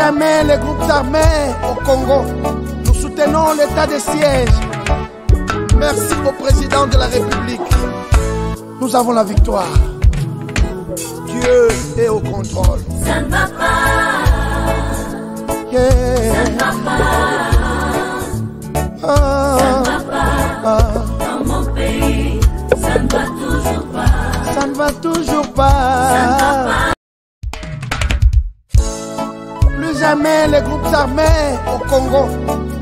jamais les groupes armés au Congo. Nous soutenons l'état de siège. Merci au président de la République. Nous avons la victoire. Dieu est au contrôle. Ça ne va pas. Yeah. Ça ne va pas. Ça ne va pas. Dans mon pays, ça ne va toujours pas. Ça ne va toujours pas. Ça ne va pas. Plus jamais les groupes armés au Congo.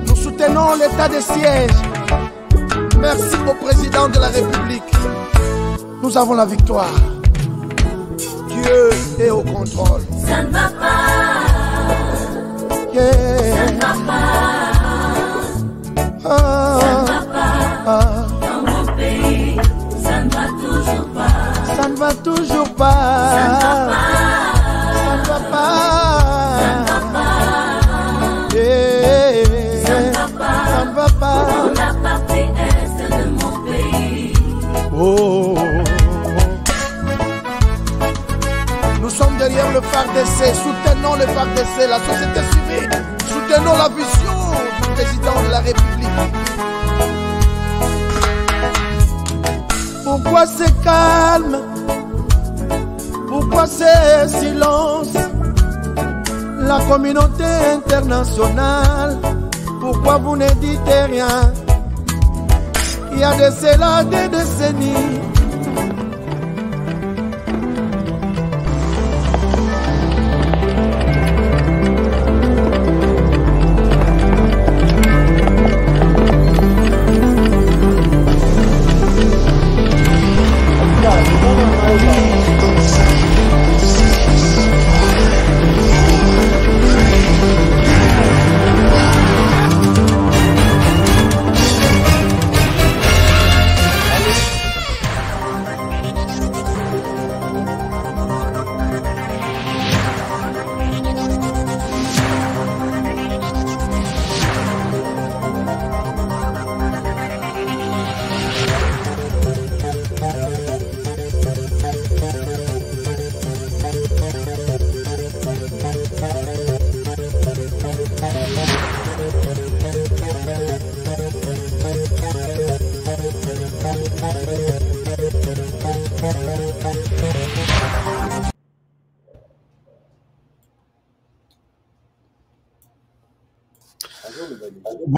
Nous soutenons l'état de siège. Merci au président de la République. Nous avons la victoire. Dieu est au contrôle. Ça ne va pas. Yeah. Ça ne va pas. Ça ne va pas. Dans mon pays, ça ne va toujours pas. Ça ne va toujours pas. Ça ne va pas. Ça ne va pas. Ça ne va pas. Yeah. Ça ne va pas. Ça ne va pas. Dans la partie est de mon pays. Oh. Nous sommes derrière le FARDC. Soutenons le FARDC, la société civile. Soutenons la vision du président de la République. Pourquoi c'est calme? Pourquoi c'est silence? La communauté internationale, pourquoi vous ne dites rien? Il y a de cela des décennies.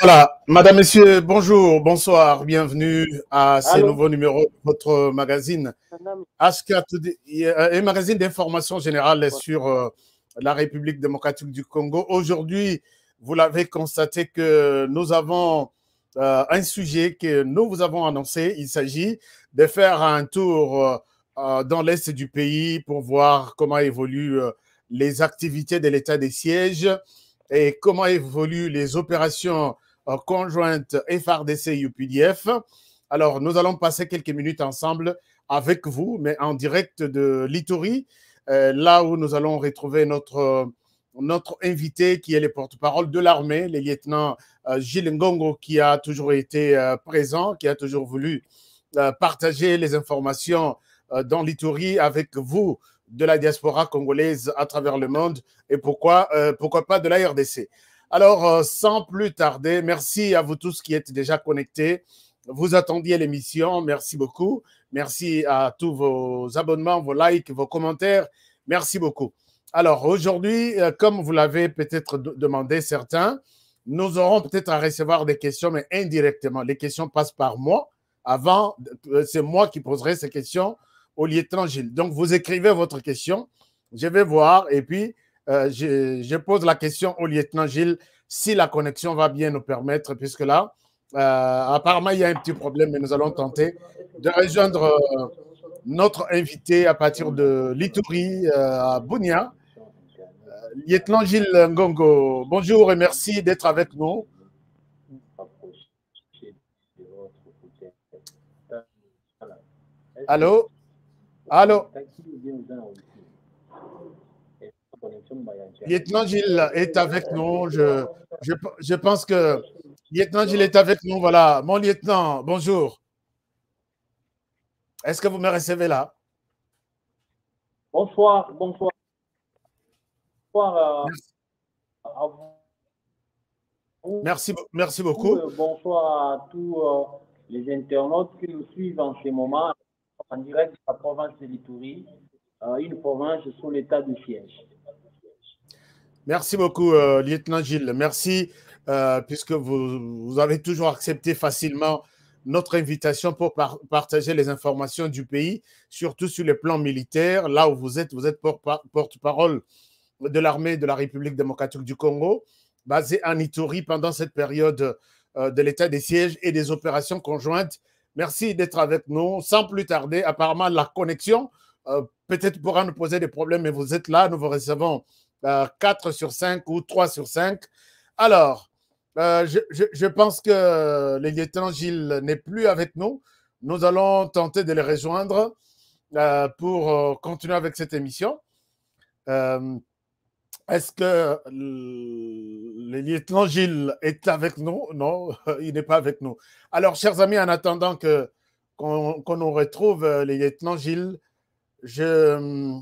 Voilà, Madame, Messieurs, bonjour, bonsoir, bienvenue à ce nouveau numéro de votre magazine Askat, un magazine d'information générale sur la République démocratique du Congo. Aujourd'hui, vous l'avez constaté que nous avons un sujet que nous vous avons annoncé. Il s'agit de faire un tour dans l'est du pays pour voir comment évoluent les activités de l'état des sièges et comment évoluent les opérations conjointes FARDC-UPDF. Alors, nous allons passer quelques minutes ensemble avec vous, mais en direct de l'Ituri, là où nous allons retrouver notre invité qui est le porte-parole de l'armée, le lieutenant Gilles Ngongo, qui a toujours été présent, qui a toujours voulu partager les informations dans l'Ituri avec vous, de la diaspora congolaise à travers le monde et pourquoi pas de la RDC. Alors, sans plus tarder, merci à vous tous qui êtes déjà connectés. Vous attendiez l'émission, merci beaucoup. Merci à tous vos abonnements, vos likes, vos commentaires. Merci beaucoup. Alors, aujourd'hui, comme vous l'avez peut-être demandé certains, nous aurons peut-être à recevoir des questions, mais indirectement. Les questions passent par moi. Avant, c'est moi qui poserai ces questions au lieutenant Gilles. Donc, vous écrivez votre question, je vais voir et puis je pose la question au lieutenant Gilles si la connexion va bien nous permettre, puisque là, apparemment, il y a un petit problème, mais nous allons tenter de rejoindre notre invité à partir de l'Ituri, à Bunia. Lieutenant Gilles Ngongo, bonjour et merci d'être avec nous. Allô? Allô? Lieutenant Gilles est avec nous. Je pense que Lieutenant Gilles est avec nous. Voilà. Mon lieutenant, bonjour. Est-ce que vous me recevez là? Bonsoir, bonsoir. Bonsoir à vous. Merci beaucoup. Bonsoir à tous les internautes qui nous suivent en ce moment en direct de la province de l'Ituri, une province sous l'état de siège. Merci beaucoup, lieutenant Gilles. Merci, puisque vous avez toujours accepté facilement notre invitation pour partager les informations du pays, surtout sur le plan militaire. Là où vous êtes porte-parole de l'armée de la République démocratique du Congo, basée en Ituri pendant cette période de l'état des sièges et des opérations conjointes. Merci d'être avec nous. Sans plus tarder, apparemment, la connexion peut-être pourra nous poser des problèmes, mais vous êtes là, nous vous recevons 4 sur 5 ou 3 sur 5. Alors, je pense que le lieutenant Gilles n'est plus avec nous. Nous allons tenter de le rejoindre pour continuer avec cette émission. Est-ce que le lieutenant Gilles est avec nous? Non, il n'est pas avec nous. Alors, chers amis, en attendant qu'on nous retrouve le lieutenant Gilles, je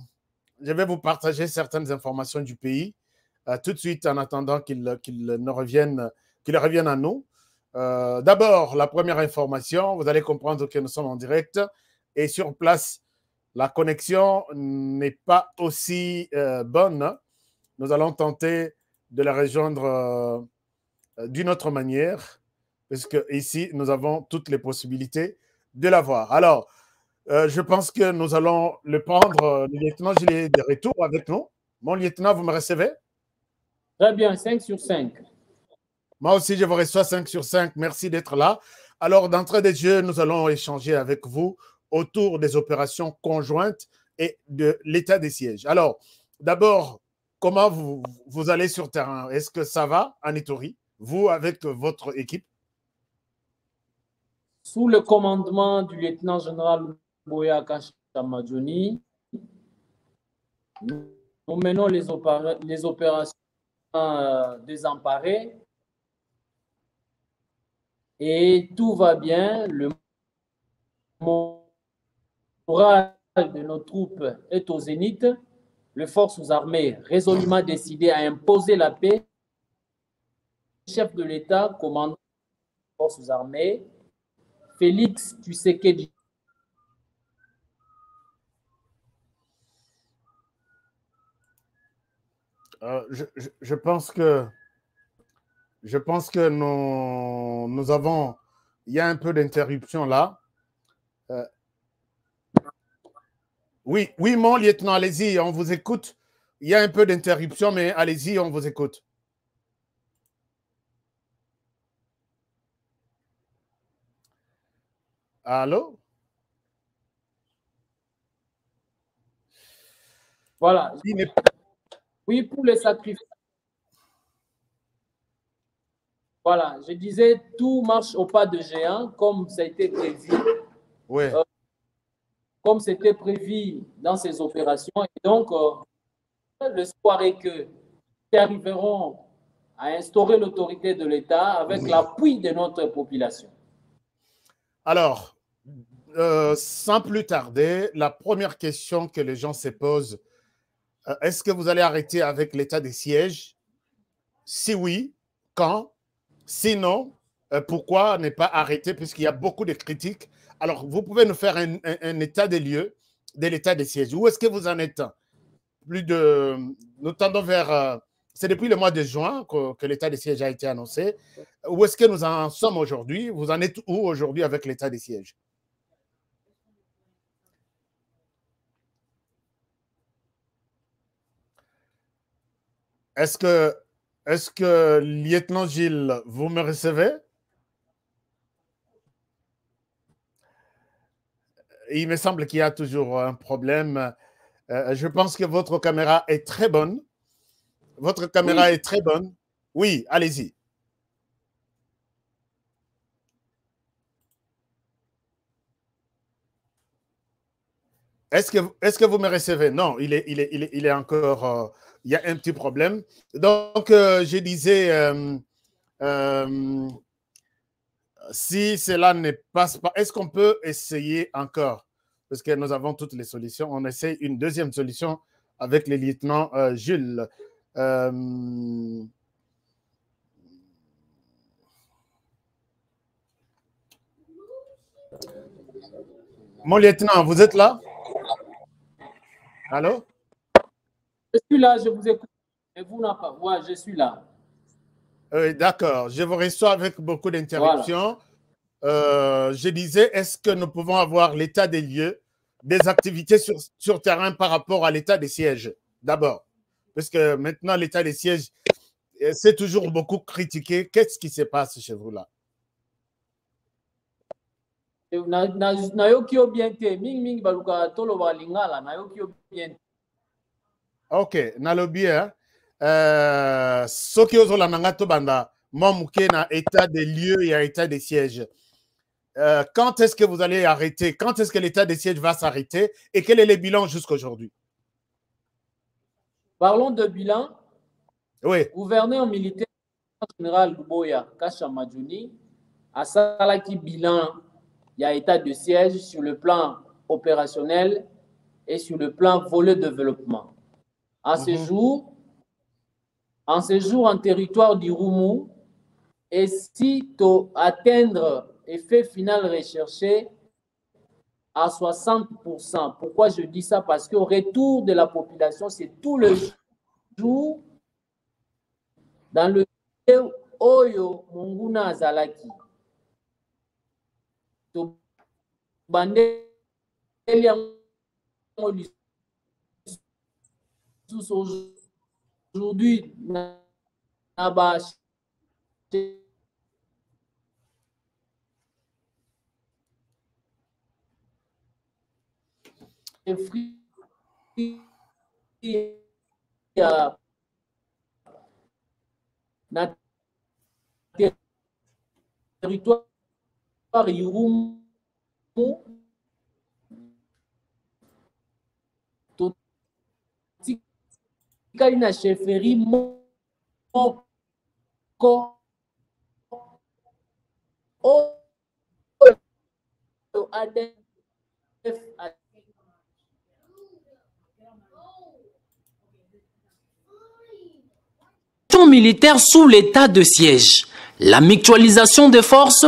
vais vous partager certaines informations du pays tout de suite en attendant qu'il revienne à nous. D'abord, la première information, vous allez comprendre que nous sommes en direct et sur place, la connexion n'est pas aussi bonne. Nous allons tenter de la rejoindre d'une autre manière, puisque ici, nous avons toutes les possibilités de la voir. Alors, je pense que nous allons le prendre. Le lieutenant Gilles est de retour avec nous. Mon lieutenant, vous me recevez? Très bien, 5 sur 5. Moi aussi, je vous reçois 5 sur 5. Merci d'être là. Alors, d'entrée des jeux, nous allons échanger avec vous autour des opérations conjointes et de l'état des sièges. Alors, d'abord, comment vous allez sur terrain? Est-ce que ça va en Ituri, vous, avec votre équipe? Sous le commandement du lieutenant-général Boya Kashamadjoni, nous menons les opérations désemparées et tout va bien. Le moral de nos troupes est au zénith. Les forces armées résolument décidées à imposer la paix. Le chef de l'État, commandant les forces armées, Félix Tshisekedi. Je pense que nous avons, il y a un peu d'interruption là. Oui, mon lieutenant, allez-y, on vous écoute. Il y a un peu d'interruption, mais allez-y, on vous écoute. Allô? Voilà. Oui, pour les sacrifices. Voilà, je disais, tout marche au pas de géant, comme ça a été prévu. Oui. Comme c'était prévu dans ces opérations. Et donc, l'espoir est que nous arriverons à instaurer l'autorité de l'État avec l'appui de notre population. Alors, sans plus tarder, la première question que les gens se posent, est-ce que vous allez arrêter avec l'état des sièges? Si oui, quand? Sinon, pourquoi ne pas arrêter puisqu'il y a beaucoup de critiques? Alors, vous pouvez nous faire un état des lieux de l'état des sièges. Où est-ce que vous en êtes? Nous tendons vers... c'est depuis le mois de juin que l'état des sièges a été annoncé. Où est-ce que nous en sommes aujourd'hui? Vous en êtes où aujourd'hui avec l'état des sièges? Est-ce que, lieutenant Gilles, vous me recevez? Il me semble qu'il y a toujours un problème. Je pense que votre caméra est très bonne. Votre caméra est très bonne. Oui, allez-y. Est-ce que vous me recevez? Non, il est encore... il y a un petit problème. Donc, je disais, si cela ne passe pas, est-ce qu'on peut essayer encore? Parce que nous avons toutes les solutions. On essaie une deuxième solution avec le lieutenant Jules. Mon lieutenant, vous êtes là? Allô? Je suis là, je vous écoute. Et vous n'avez pas. Ouais, je suis là. D'accord, je vous reçois avec beaucoup d'interruptions. Voilà. Je disais, est-ce que nous pouvons avoir l'état des lieux, des activités sur terrain par rapport à l'état des sièges, d'abord? Parce que maintenant, l'état des sièges, c'est toujours beaucoup critiqué. Qu'est-ce qui se passe chez vous là? Ok, nalobi soki ozolanda nga tobanda mwa muke na état des lieux et à état des sièges. Quand est-ce que vous allez arrêter? Quand est-ce que l'état des sièges va s'arrêter? Et quel est le bilan jusqu'aujourd'hui? Parlons de bilan. Oui. Gouverneur militaire général Luboya Kashama Johnny a salaki bilan. Il y a état de siège sur le plan opérationnel et sur le plan volet développement. En séjour en territoire du Roumou, et si tu atteindre effet final recherché à 60%. Pourquoi je dis ça? Parce qu'au retour de la population, c'est tout le jour dans le Oyo Munguna Azalaki. Aujourd'hui, na territoire Irumu totikali na chefferie moko ADF militaire sous l'état de siège, la mutualisation des forces,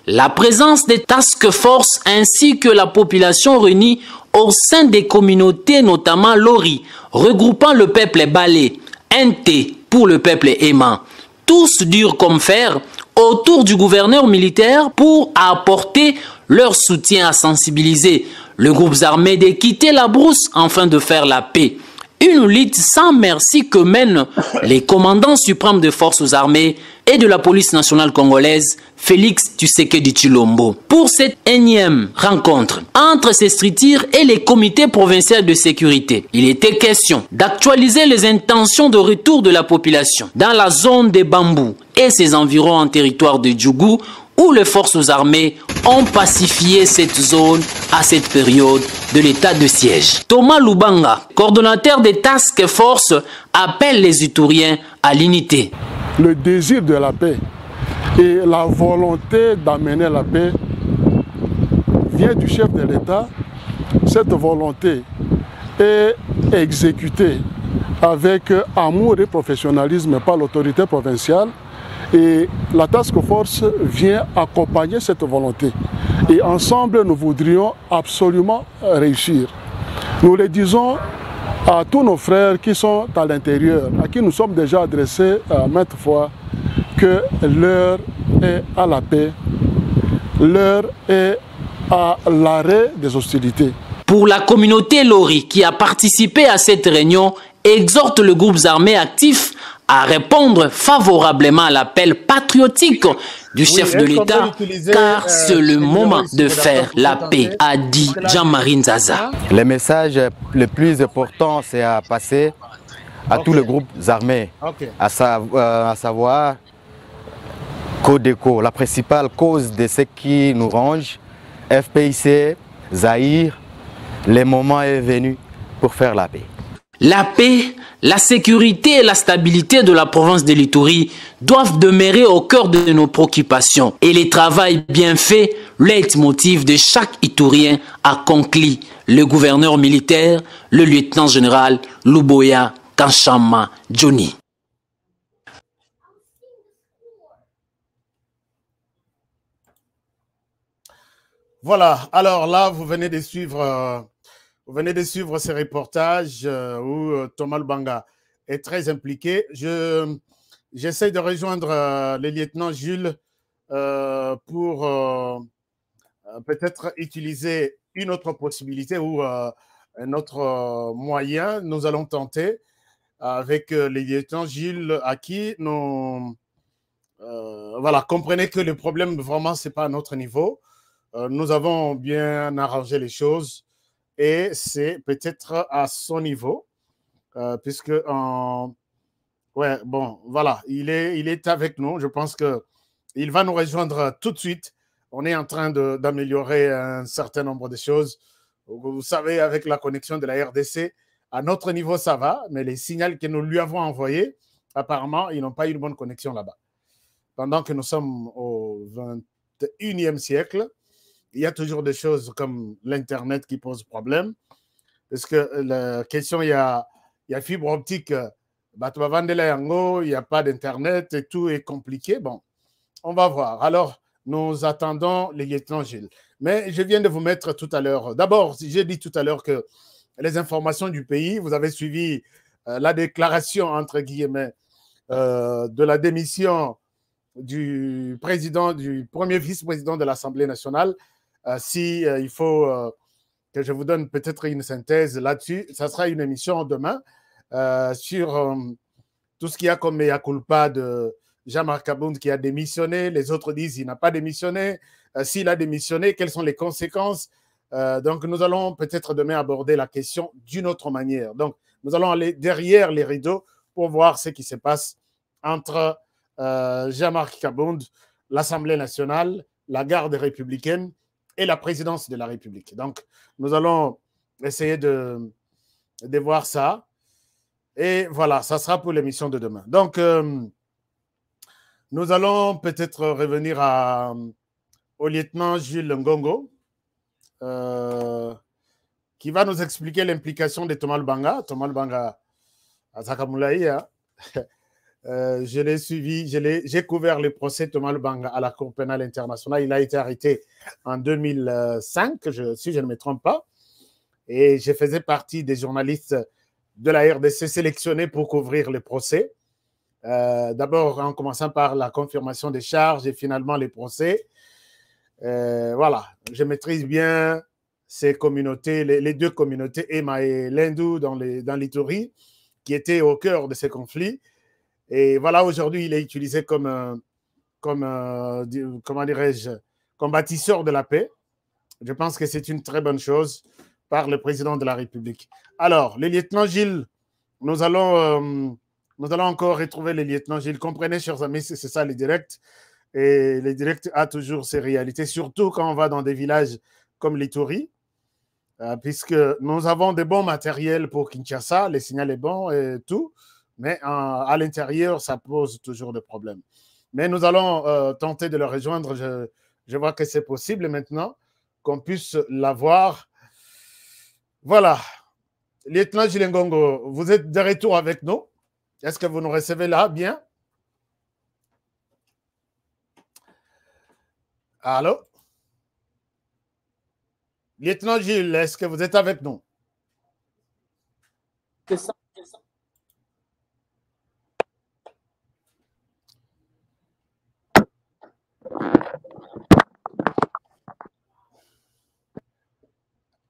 la présence des task force ainsi que la population réunie au sein des communautés, notamment Lori, regroupant le peuple Balé, NT pour le peuple Aimant, tous durs comme fer, autour du gouverneur militaire pour apporter leur soutien à sensibiliser le groupe armé de quitter la brousse afin de faire la paix. Une lutte sans merci que mènent les commandants suprêmes des forces armées et de la police nationale congolaise, Félix Tshisekedi Tshilombo. Pour cette énième rencontre entre ces structures et les comités provinciaux de sécurité, il était question d'actualiser les intentions de retour de la population dans la zone des Bambous et ses environs en territoire de Djougou, où les forces armées ont pacifié cette zone à cette période de l'état de siège. Thomas Lubanga, coordonnateur des task force, appelle les Ituriens à l'unité. Le désir de la paix et la volonté d'amener la paix vient du chef de l'État. Cette volonté est exécutée avec amour et professionnalisme par l'autorité provinciale. Et la task force vient accompagner cette volonté. Et ensemble, nous voudrions absolument réussir. Nous le disons à tous nos frères qui sont à l'intérieur, à qui nous sommes déjà adressés maintes fois, que l'heure est à la paix, l'heure est à l'arrêt des hostilités. Pour la communauté Lori qui a participé à cette réunion, exhorte le groupe armé actif à répondre favorablement à l'appel patriotique du chef de l'État, car c'est le moment de faire la paix, a dit Jean-Marie Nzaza. Le message le plus important, c'est à passer à tous les groupes armés, à savoir Codeco, la principale cause de ce qui nous ronge, FPIC, Zaïre, le moment est venu pour faire la paix. La paix, la sécurité et la stabilité de la province de l'Ituri doivent demeurer au cœur de nos préoccupations. Et le travail bien fait, leitmotiv de chaque Iturien, a conclu le gouverneur militaire, le lieutenant général Luboya Kashama Johnny. Voilà, alors là, vous venez de suivre ces reportages où Thomas Lubanga est très impliqué. J'essaie de rejoindre le lieutenant Jules pour peut-être utiliser une autre possibilité ou un autre moyen. Nous allons tenter avec le lieutenant Jules à qui nous... voilà, comprenez que le problème, vraiment, ce n'est pas à notre niveau. Nous avons bien arrangé les choses et c'est peut-être à son niveau, puisque, ouais, bon, voilà, il est avec nous. Je pense qu'il va nous rejoindre tout de suite. On est en train d'améliorer un certain nombre de choses. Vous savez, avec la connexion de la RDC, à notre niveau, ça va, mais les signaux que nous lui avons envoyés, apparemment, ils n'ont pas eu une bonne connexion là-bas. Pendant que nous sommes au 21e siècle, il y a toujours des choses comme l'Internet qui posent problème. Parce que la question, il y a fibre optique, il n'y a pas d'Internet et tout est compliqué. Bon, on va voir. Alors, nous attendons les lieutenants Gilles. Mais je viens de vous mettre tout à l'heure. D'abord, j'ai dit tout à l'heure que les informations du pays, vous avez suivi la déclaration, entre guillemets, de la démission du président, du premier vice-président de l'Assemblée nationale. Si il faut que je vous donne peut-être une synthèse là-dessus, ça sera une émission demain sur tout ce qu'il y a comme mea culpa de Jean-Marc Abound qui a démissionné. Les autres disent qu'il n'a pas démissionné. S'il a démissionné, quelles sont les conséquences? Donc, nous allons peut-être demain aborder la question d'une autre manière. Donc, nous allons aller derrière les rideaux pour voir ce qui se passe entre Jean-Marc Abound, l'Assemblée nationale, la garde républicaine et la présidence de la République. Donc, nous allons essayer de voir ça. Et voilà, ça sera pour l'émission de demain. Donc, nous allons peut-être revenir au lieutenant Jules Ngongo, qui va nous expliquer l'implication de Thomas Lubanga. Thomas Lubanga à Zakamoulaï. Je l'ai suivi, j'ai couvert le procès Thomas Lubanga à la Cour pénale internationale. Il a été arrêté en 2005, si je ne me trompe pas. Et je faisais partie des journalistes de la RDC sélectionnés pour couvrir le procès. D'abord en commençant par la confirmation des charges et finalement les procès. Voilà, je maîtrise bien ces communautés, les deux communautés, Ema et Lindou dans l'Ituri, qui étaient au cœur de ces conflits. Et voilà, aujourd'hui, il est utilisé comme comment dirais-je, comme bâtisseur de la paix. Je pense que c'est une très bonne chose par le président de la République. Alors, le lieutenant Gilles, nous allons encore retrouver le lieutenant Gilles. Comprenez, chers amis, c'est ça les directs. Et les directs a toujours ses réalités, surtout quand on va dans des villages comme l'Ituri, puisque nous avons des bons matériels pour Kinshasa, le signal est bon et tout. Mais à l'intérieur, ça pose toujours des problèmes. Mais nous allons tenter de le rejoindre. Je vois que c'est possible maintenant qu'on puisse l'avoir. Voilà. Lieutenant Gilles Ngongo, vous êtes de retour avec nous. Est-ce que vous nous recevez là bien? Allô? Lieutenant Gilles, est-ce que vous êtes avec nous? C'est ça.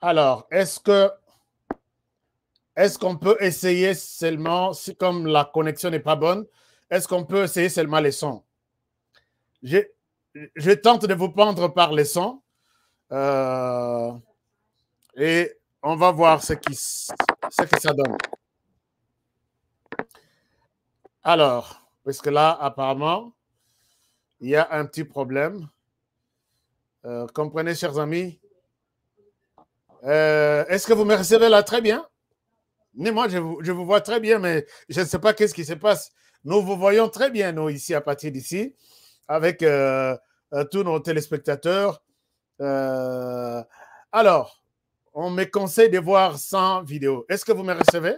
Alors, est-ce qu'on peut essayer seulement, si comme la connexion n'est pas bonne, est-ce qu'on peut essayer seulement les sons? Je tente de vous prendre par les sons et on va voir ce que ça donne. Alors, parce que là, apparemment, il y a un petit problème. Comprenez, chers amis? Est-ce que vous me recevez là très bien? Mais moi, je vous vois très bien, mais je ne sais pas qu'est-ce qui se passe. Nous vous voyons très bien, nous, ici, à partir d'ici, avec tous nos téléspectateurs. Alors, on me conseille de voir sans vidéo. Est-ce que vous me recevez?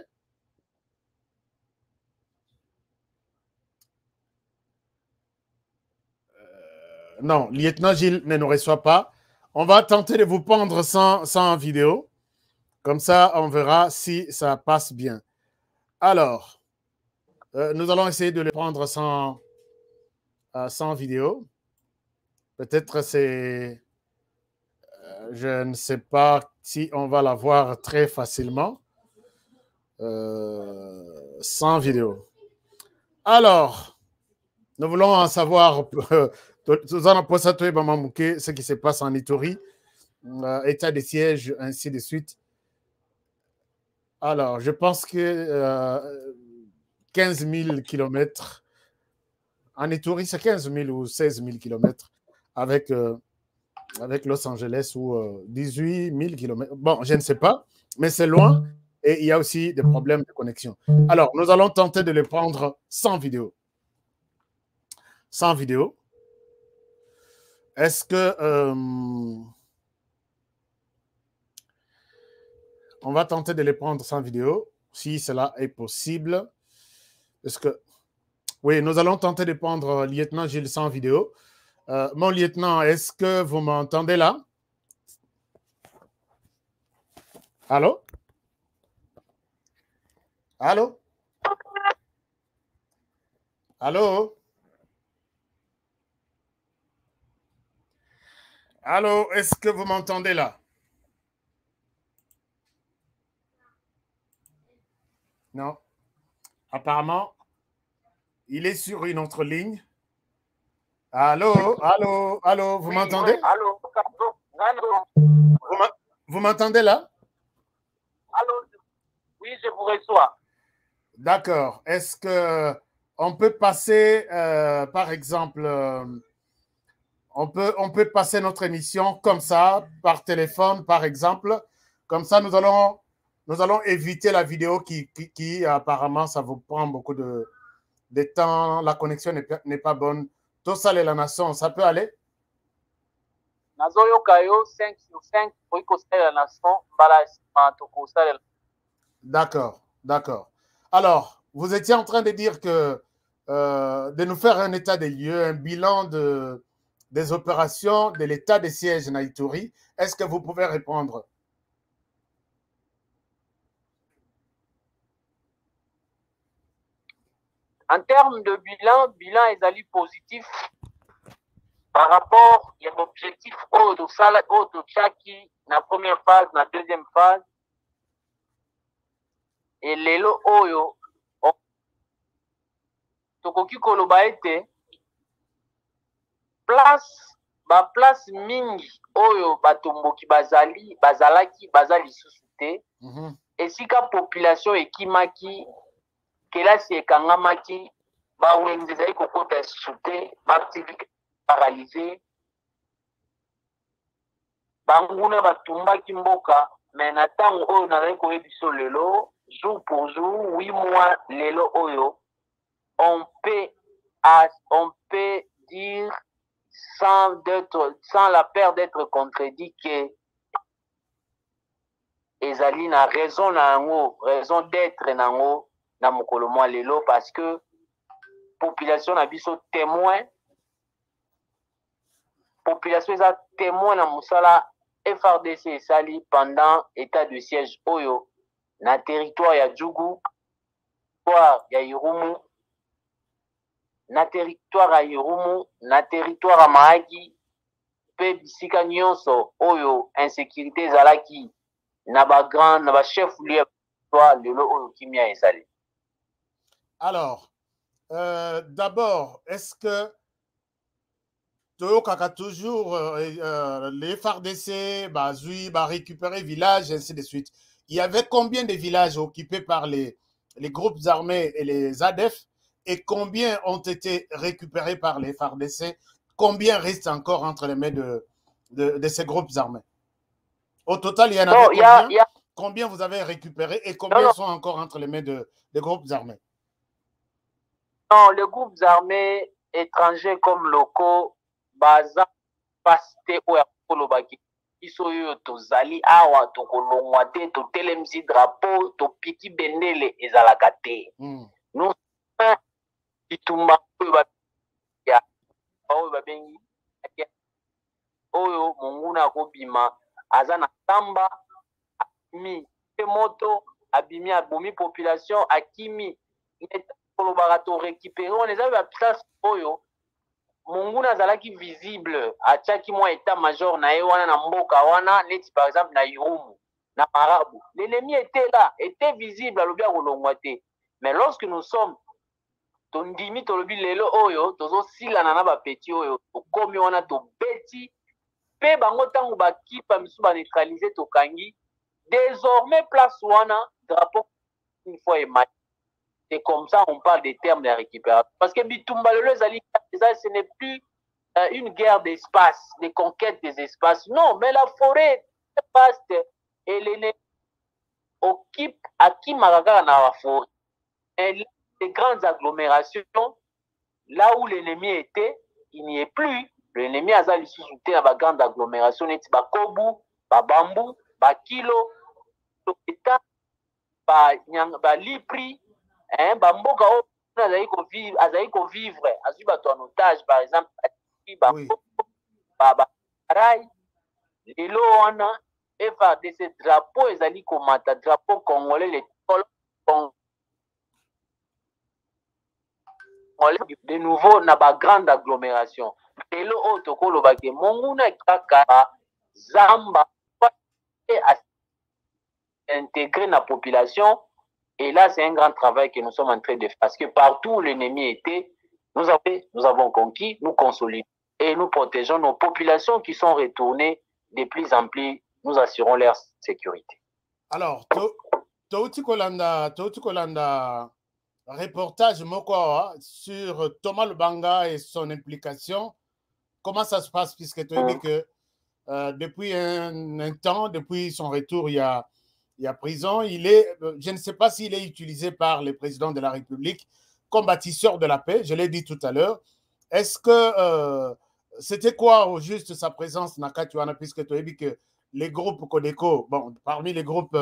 Non, lieutenant Gilles ne nous reçoit pas. On va tenter de vous prendre sans vidéo. Comme ça, on verra si ça passe bien. Alors, nous allons essayer de le prendre sans vidéo. Peut-être c'est... je ne sais pas si on va la voir très facilement. Sans vidéo. Alors, nous voulons en savoir ce qui se passe en Ituri, état de siège, ainsi de suite. Alors, je pense que 15 000 kilomètres en Ituri, c'est 15 000 ou 16 000 kilomètres avec Los Angeles ou 18 000 kilomètres. Bon, je ne sais pas, mais c'est loin. Et il y a aussi des problèmes de connexion. Alors, nous allons tenter de les prendre sans vidéo. Sans vidéo. Est-ce que... on va tenter de les prendre sans vidéo, si cela est possible. Est-ce que... Oui, nous allons tenter de prendre lieutenant Gilles sans vidéo. Mon lieutenant, est-ce que vous m'entendez là? Allô? Allô? Allô? Allô? Est-ce que vous m'entendez là? Non. Apparemment, il est sur une autre ligne. Allô? Allô? Allô? Vous m'entendez? Allô? Vous m'entendez là? Allô? Oui, je vous reçois. D'accord. Est-ce qu'on peut passer, par exemple, on peut passer notre émission comme ça, par téléphone, par exemple. Comme ça, nous allons éviter la vidéo qui apparemment, ça vous prend beaucoup de temps. La connexion n'est pas bonne. Tout ça, la nation, ça peut aller? Nazoyokayo 5 sur 5 pour la nation. D'accord, d'accord. Alors, vous étiez en train de dire que de nous faire un état des lieux, un bilan des opérations de l'état de siège en Ituri. Est-ce que vous pouvez répondre? En termes de bilan est positif par rapport à l'objectif de Chaki, la première phase, la deuxième phase. Et lelo oyo tokoki koloba ete place mingi oyo batomboki bazalaki lisusu te. Esika population ekimaki kelasi ekangamaki bawenzi ezali kokota lisusu te, baactivité paralysé, banguna batumbaki mboka. Mais na ntango oyo nazali koyebi biso lelo, jour pour jour, 8 mois lelo oyo, on peut dire sans la peur d'être contredit que ezali na raison d'être nango na mokolo mwa lelo, parce que population na biso témoin na musala FRDC esali pendant état de siège oyo na territoire ya Djougou, territoire ya Irumu, na territoire ya Mahagi, pe bisika nyonso oyo insécurité ezalaki na ba chef lieu lelo oyo kimia ezali. Alors, d'abord, est-ce que Toyokaka toujours les FARDC, Bazui, récupérer villages, ainsi de suite. Il y avait combien de villages occupés par les groupes armés et les ADF et combien ont été récupérés par les FARDC? Combien restent encore entre les mains de ces groupes armés? Au total, il y en avait combien? Combien vous avez récupéré et combien sont encore entre les mains des groupes armés? Non, les groupes armés étrangers comme locaux, baza pasité oya kolobaki iso yo tozali awa tokolongwa te totelemisi drapeau topiki bendele ezalaka te. Nous bitumba oyo babengi oyo monguna akobima aza na tamba abimi moto abimi abomi population akimi kolobaka to récupérer on eza ba place oyo monguna azalaki visible atiaki mwa état major na ye wana na mboka wana neti par exemple na Irumu na Marabu l'ennemi était là était visible alobi akolongwa te mais lorsque nous sommes tondimi tolobi lelo oyo tozosilana na bapeti oyo tokomi wana tobeti mpe bango ntango bakipa misu baneutralize tokangi désormais place wana drapeau une fois émaillé. C'est comme ça on parle des termes de récupération parce que bitumba lelo ezali ce n'est plus une guerre d'espace, de conquête des espaces, non, mais la forêt est vaste et l'ennemi occupe à qui Maragara dans la forêt. Et les grandes agglomérations, là où l'ennemi était, il n'y est plus. L'ennemi a zali sous-souté à la grande agglomération, n'est pas Kobu, ba Bambou, ba Kilo, ba Lipri, ba Mboka, azali ko vivre, azali ba en otage, par exemple, oui. Lelo wana FARDC drapeau ezali komata drapeau congolais les de nouveau na ba grande agglomération lelo oto kolobake monguna kaka zamba intégrer la population et là c'est un grand travail que nous sommes en train de faire parce que partout où l'ennemi était nous avons conquis, nous consolidons et nous protégeons nos populations qui sont retournées de plus en plus, nous assurons leur sécurité. Alors, Touti Kolanda, reportage Mokoa sur Thomas Lubanga et son implication. Comment ça se passe puisque tu as dit que depuis un temps, depuis son retour, il y a prison. Je ne sais pas s'il est utilisé par le président de la République comme bâtisseur de la paix, je l'ai dit tout à l'heure. Est-ce que c'était quoi au juste sa présence dans Katuana, puisque tu as dit que les groupes Codeco, bon, parmi les groupes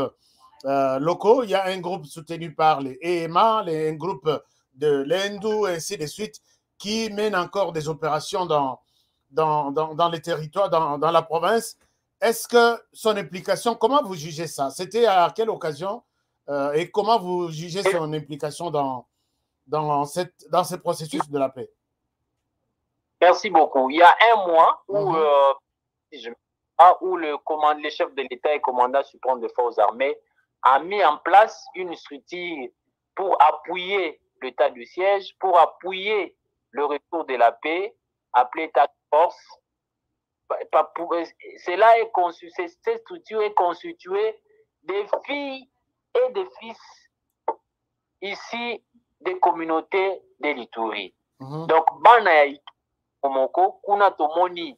locaux, il y a un groupe soutenu par les EMA, un groupe de l'Hindou, et ainsi de suite, qui mène encore des opérations dans les territoires, dans la province. Est-ce que son implication, comment vous jugez ça? C'était à quelle occasion et comment vous jugez son implication dans ce processus de la paix? Merci beaucoup. Il y a un mois où le chef de l'État et commandant suprême des forces armées a mis en place une structure pour appuyer l'état du siège, pour appuyer le retour de la paix, appelé Task Force. Cette structure est constituée des filles et des fils ici des communautés de l'Ituri. Donc, Bana Omoko, Kuna Tomoni,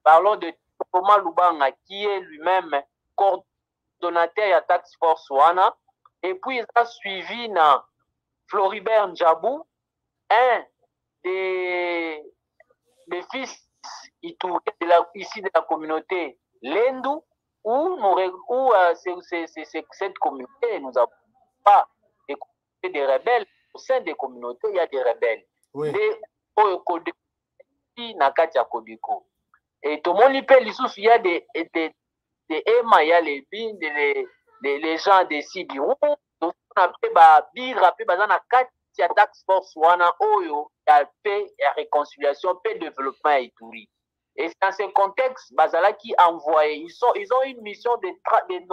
parlons de Thomas Lubanga, qui est lui-même coordonnateur de Task Force Wana, et puis il a suivi Floribert Njabou, un des fils ici de la communauté Lendu, où cette communauté, nous n'avons pas des rebelles. Au sein des communautés, il y a des rebelles. Oui. Et tout le monde il y a des EMA, il y a les gens des Sidirou, on a Task Force Wana Oyo, il y a paix et réconciliation, paix développement et tout. Et dans ce contexte, Bazala qui envoyé, ils ont une mission de 90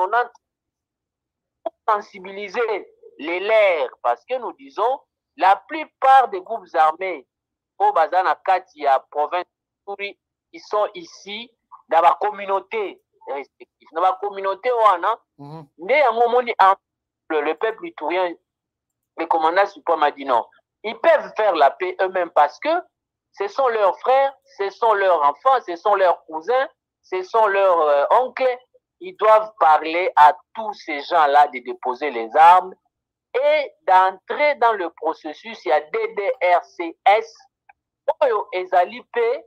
pour sensibiliser les lairs, parce que nous disons, la plupart des groupes armés au Bazana Katia, province, ils sont ici dans la communauté respective. Dans la communauté, le peuple iturien, le commandant suprême a dit non. Ils peuvent faire la paix eux-mêmes parce que ce sont leurs frères, ce sont leurs enfants, ce sont leurs cousins, ce sont leurs oncles. Ils doivent parler à tous ces gens-là de déposer les armes et d'entrer dans le processus. Il y a DDRCS, Oyo Ezalipe,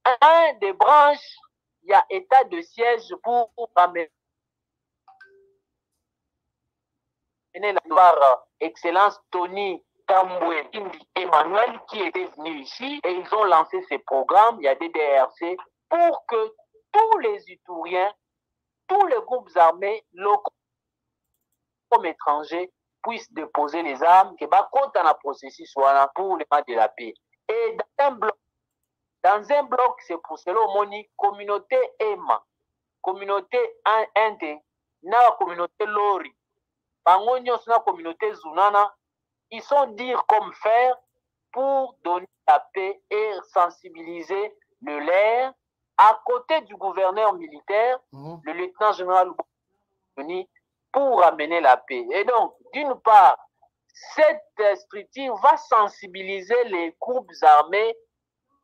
un des branches, il y a état de siège pour ramener la Excellence Tony Tamboué Emmanuel qui était venu ici et ils ont lancé ces programmes. Il y a DDRC pour que tous les Ituriens, tous les groupes armés locaux comme étrangers puissent déposer les armes, que compte dans le processus pour le mal de la paix. Et dans un bloc, c'est pour cela moni communauté EMA, communauté Inde, na communauté Lori, Bangonyo, na communauté Zunana, ils sont dire comme faire pour donner la paix et sensibiliser le l'air à côté du gouverneur militaire, le lieutenant-général pour amener la paix. Et donc, d'une part, cette structure va sensibiliser les groupes armés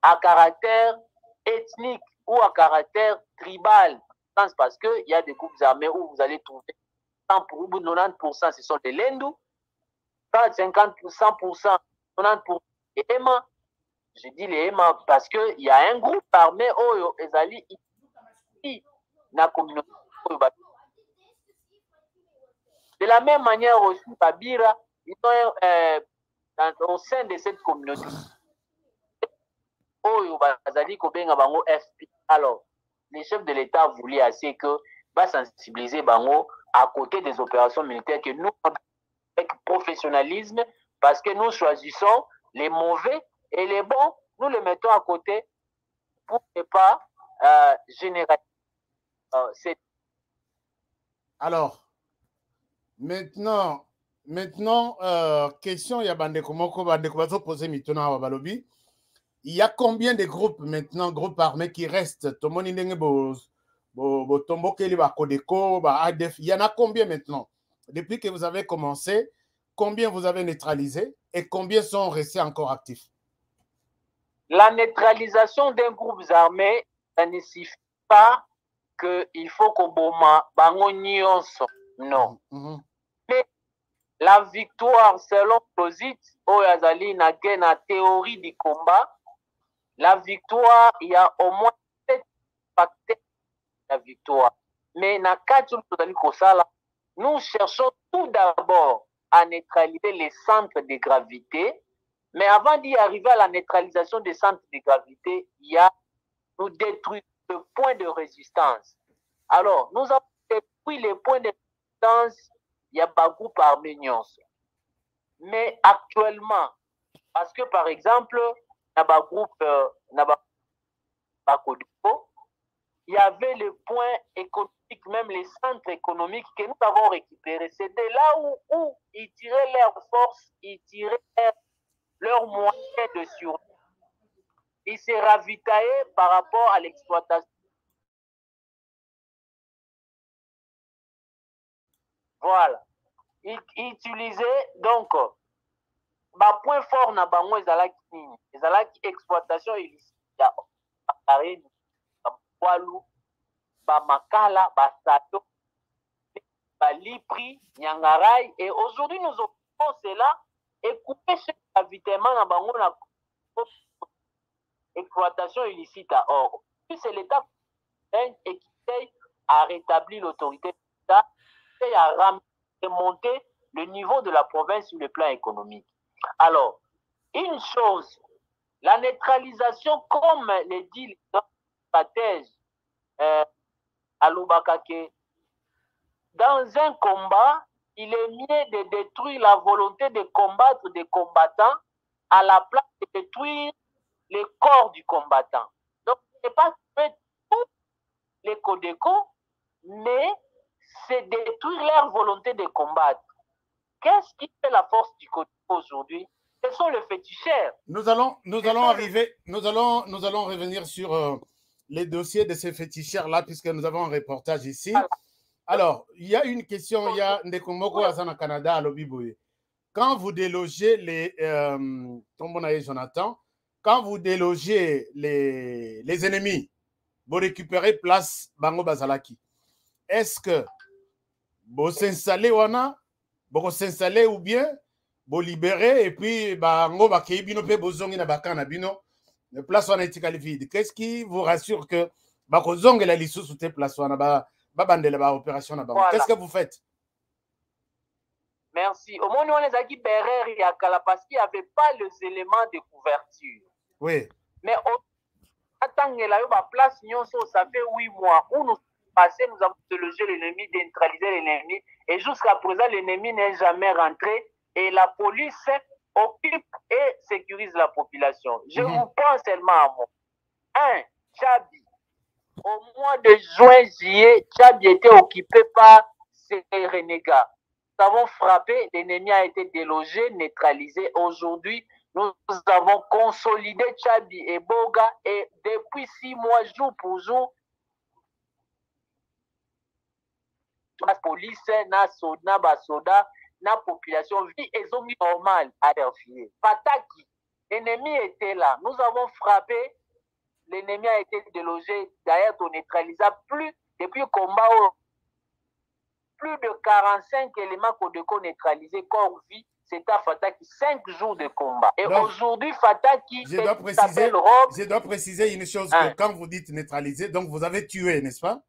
à caractère ethnique ou à caractère tribal. Parce qu'il y a des groupes armés où vous allez trouver 90%, ce sont des Lendu, 50%, 100%, 90% des EMA. Je dis les EMA parce qu'il y a un groupe armé où ils allaient ici dans la communauté. De la même manière aussi, Babira, ils sont au sein de cette communauté. Alors, les chefs de l'État voulaient assez que va sensibiliser Bango à côté des opérations militaires que nous, avec professionnalisme, parce que nous choisissons les mauvais et les bons, nous les mettons à côté pour ne pas généraliser. Alors, maintenant, question, il y a Bandeko Moko, Bandeko Bazo posé maintenant à Balobi. Il y a combien de groupes maintenant, groupes armés qui restent? Tomoni Ndenge Tombo Keli Kodeko, ADF. Il y en a combien maintenant? Depuis que vous avez commencé, combien vous avez neutralisé et combien sont restés encore actifs? La neutralisation d'un groupe armé, ça ne signifie pas qu'il faut qu'on boma bango nyonso. Non. Mais la victoire, selon Closit, Oyazali na théorie du combat, la victoire, il y a au moins 7 facteurs de la victoire. Mais nous cherchons tout d'abord à neutraliser les centres de gravité. Mais avant d'y arriver à la neutralisation des centres de gravité, il y a nous détruire le point de résistance. Alors, nous avons détruit les points de résistance, il y a pas groupe arménien. Mais actuellement, parce que par exemple, il y a un groupe, il y avait le point économique, même les centres économiques que nous avons récupérés. C'était là où ils tiraient leur force, ils tiraient leurs moyens de survie. Ils se ravitaillaient par rapport à l'exploitation. Voilà. Ils utilisaient donc point fort na bango ezalaki nini? Ezalaki exploitation illicite ya appareil poilu, makala, sato, lipri, nyangarai. Et aujourd'hui, nous occupons cela et couper ce ravitaillement dans bango na exploitation illicite à or. Puis c'est l'État et qui paye à rétablir l'autorité de l'État et à remonter le niveau de la province sur le plan économique. Alors, une chose, la neutralisation, comme le dit le stratège à Lubakake, dans un combat, il est mieux de détruire la volonté de combattre des combattants à la place de détruire le corps du combattant. Donc, ce n'est pas tous les Codeco, mais c'est détruire leur volonté de combattre. Qu'est-ce qui fait la force du Codeco aujourd'hui? Ce sont les féticheurs. Nous allons revenir sur les dossiers de ces féticheurs-là, puisque nous avons un reportage ici. Alors, il y a une question, il y a Ndekomoko Azana Canada à Lobiboye. Quand vous délogez les Jonathan, quand vous délogez les ennemis, vous récupérez place Bango Bazalaki. Est-ce que vous s'installez ou bien vous libérez et puis Bango Bakebino pe bozongi na bakana bino le place wana etikali vide? Qu'est-ce qui vous rassure que bakozonge la lisu sous tes place wana babandele ba opération na bango? Qu'est-ce que vous faites? Merci. Au moment où on les a dit Berer et Akala parce qu'il n'y avait pas les éléments de couverture. Oui. Mais place, ça fait 8 mois où nous passé, nous avons délogé l'ennemi, neutralisé l'ennemi, et jusqu'à présent, l'ennemi n'est jamais rentré, et la police occupe et sécurise la population. Je vous prends seulement à moi. 1. Tchabi. Au mois de juin-juillet, Tchabi était occupé par ces renégats. Nous avons frappé, l'ennemi a été délogé, neutralisé. Aujourd'hui, nous avons consolidé Tchabi et Boga, et depuis 6 mois, jour pour jour, la police, na basoda, na population vie et zone normale à leur fier. Fataki, l'ennemi était là. Nous avons frappé, l'ennemi a été délogé, d'ailleurs on neutralisa depuis le combat, plus de 45 éléments Codeco neutralisés, corps vie, c'est à Fataki, 5 jours de combat. Et aujourd'hui, Fataki s'appelle Rob. Je dois préciser une chose, que quand vous dites neutralisé, donc vous avez tué, n'est-ce pas?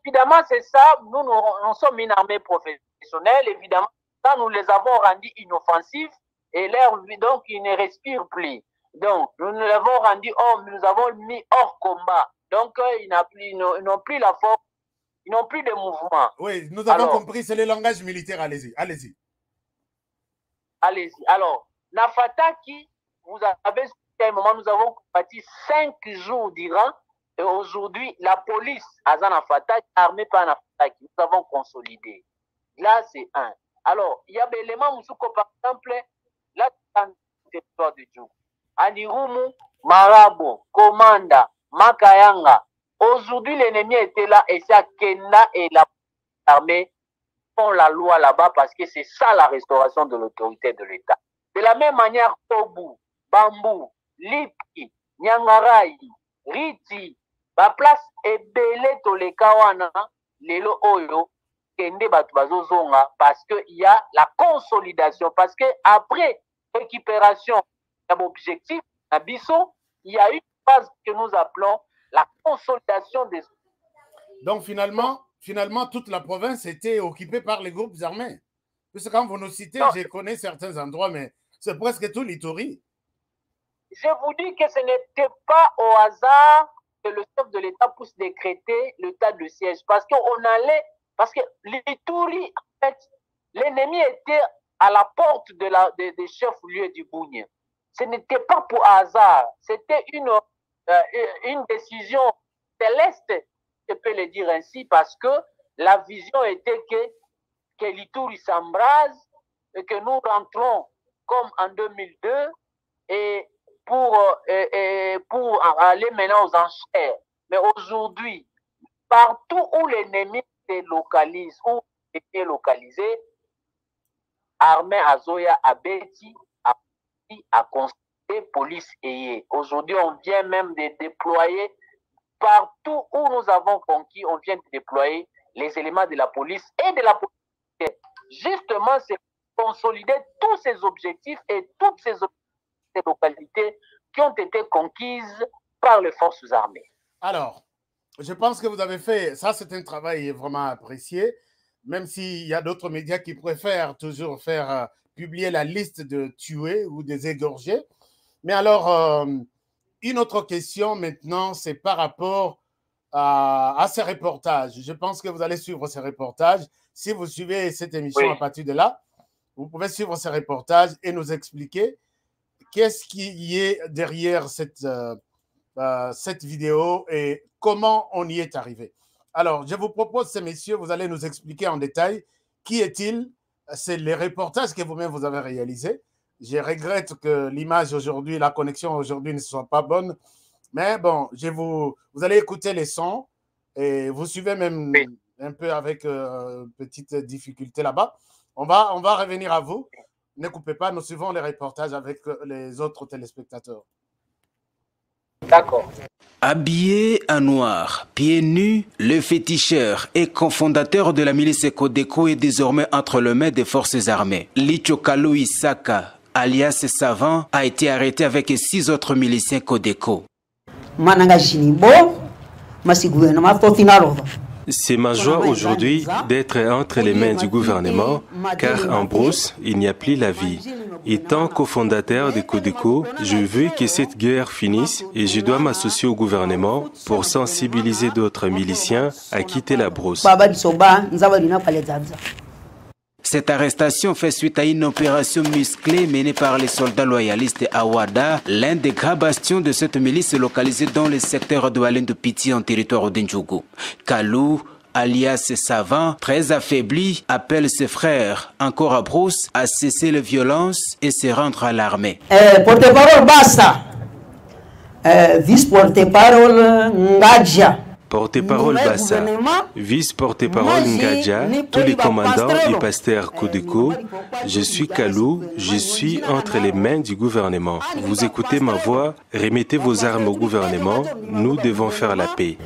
Évidemment, c'est ça. Nous sommes une armée professionnelle. Évidemment, ça, nous les avons rendus inoffensifs et donc ils ne respirent plus. Donc, nous les avons rendus nous avons mis hors combat. Donc, ils n'ont plus la force, ils n'ont plus de mouvement. Oui, nous avons compris, c'est le langage militaire. Allez-y, allez-y. Allez-y. Alors, Nafataki, vous avez, à un moment, nous avons combattu 5 jours durant. Et aujourd'hui, la police, Azana Fataki, armée par Nafataki, nous avons consolidé. Là, c'est 1. Alors, il y a des éléments, Moussouko, par exemple, là, dans le territoire de Djou. Anirumu, Marabo, Komanda, Makayanga. Aujourd'hui, l'ennemi était là et c'est à Kenda et la armée font la loi là-bas parce que c'est ça la restauration de l'autorité de l'État. De la même manière, Tobu, Bambou, Lipi, Nyangarai, Riti, la place est belée to les kawana, lelo oyo, kende batu bazozonga, parce qu'il y a la consolidation, parce que après récupération d'un objectif, Abisso, il y a une phase que nous appelons la consolidation des... Donc finalement, toute la province était occupée par les groupes armés. Parce que quand vous nous citez, je connais certains endroits, mais c'est presque tout l'Ituri. Je vous dis que ce n'était pas au hasard que le chef de l'État puisse décréter l'état de siège. Parce que l'Ituri, en fait, l'ennemi était à la porte des chefs-lieux du Bougné. Ce n'était pas pour hasard. C'était une décision céleste, je peux le dire ainsi, parce que la vision était que l'Ituri s'embrase et que nous rentrons comme en 2002 et pour aller maintenant aux enchères. Mais aujourd'hui, partout où l'ennemi se localise, où il est localisé, armée Azoya a Beti, a constaté police et aujourd'hui, on vient même de déployer partout où nous avons conquis, on vient de déployer les éléments de la police et de la police. Justement, c'est consolider tous ces objectifs et toutes ces localités qui ont été conquises par les forces armées. Alors, je pense que vous avez fait, ça c'est un travail vraiment apprécié, même s'il y a d'autres médias qui préfèrent toujours faire publier la liste de tués ou des égorgés. Mais alors, une autre question maintenant, c'est par rapport à ces reportages. Je pense que vous allez suivre ces reportages. Si vous suivez cette émission à partir de là, vous pouvez suivre ces reportages et nous expliquer qu'est-ce qui y est derrière cette vidéo et comment on y est arrivé. Alors, je vous propose, ces messieurs, vous allez nous expliquer en détail qui est-il. C'est les reportages que vous-même vous avez réalisés. Je regrette que l'image aujourd'hui, la connexion aujourd'hui ne soit pas bonne. Mais bon, vous allez écouter les sons et vous suivez même un peu avec petite difficulté là-bas. On va revenir à vous. Ne coupez pas, nous suivons les reportages avec les autres téléspectateurs. D'accord. Habillé en noir, pieds nus, le féticheur et cofondateur de la milice Codeco est désormais entre les mains des forces armées. Lichokalo Isaka, alias Savant, a été arrêté avec 6 autres miliciens Codeco. C'est ma joie aujourd'hui d'être entre les mains du gouvernement, car en brousse, il n'y a plus la vie. Étant cofondateur de Codeco, je veux que cette guerre finisse et je dois m'associer au gouvernement pour sensibiliser d'autres miliciens à quitter la brousse. Cette arrestation fait suite à une opération musclée menée par les soldats loyalistes à Ouada, l'un des grands bastions de cette milice localisée dans le secteur de Walendu Piti en territoire d'Indjougou. Kalou, alias Savant, très affaibli, appelle ses frères, encore à brousse, à cesser les violences et se rendre à l'armée. Porte-parole Bassa, vice-porte-parole Ngadja. Porte-parole Bassa, vice-porte-parole Ngadja, tous les commandants et pasteurs Codeco, je suis Kalou, je suis entre les mains du gouvernement. Vous écoutez ma voix, remettez vos armes au gouvernement, nous devons faire la paix.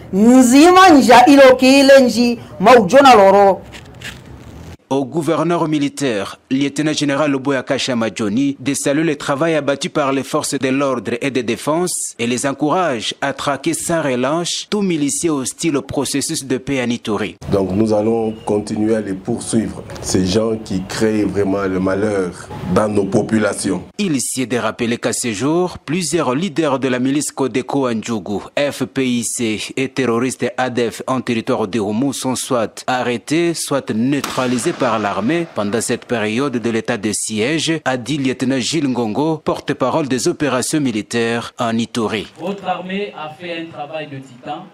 Au gouverneur militaire, lieutenant-général Loboyaka Chamadjoni, de saluer le travail abattu par les forces de l'ordre et de défense et les encourage à traquer sans relâche tout milicier hostile au processus de paix à Nitori. Donc nous allons continuer à les poursuivre, ces gens qui créent vraiment le malheur dans nos populations. Il s'y est de rappeler qu'à ce jour, plusieurs leaders de la milice Codeco Ndjougou, FPIC et terroristes ADF en territoire de Houmou sont soit arrêtés, soit neutralisés par l'armée pendant cette période de l'état de siège, a dit lieutenant Gilles Ngongo, porte-parole des opérations militaires en Ituri. Votre armée a fait un travail de titan.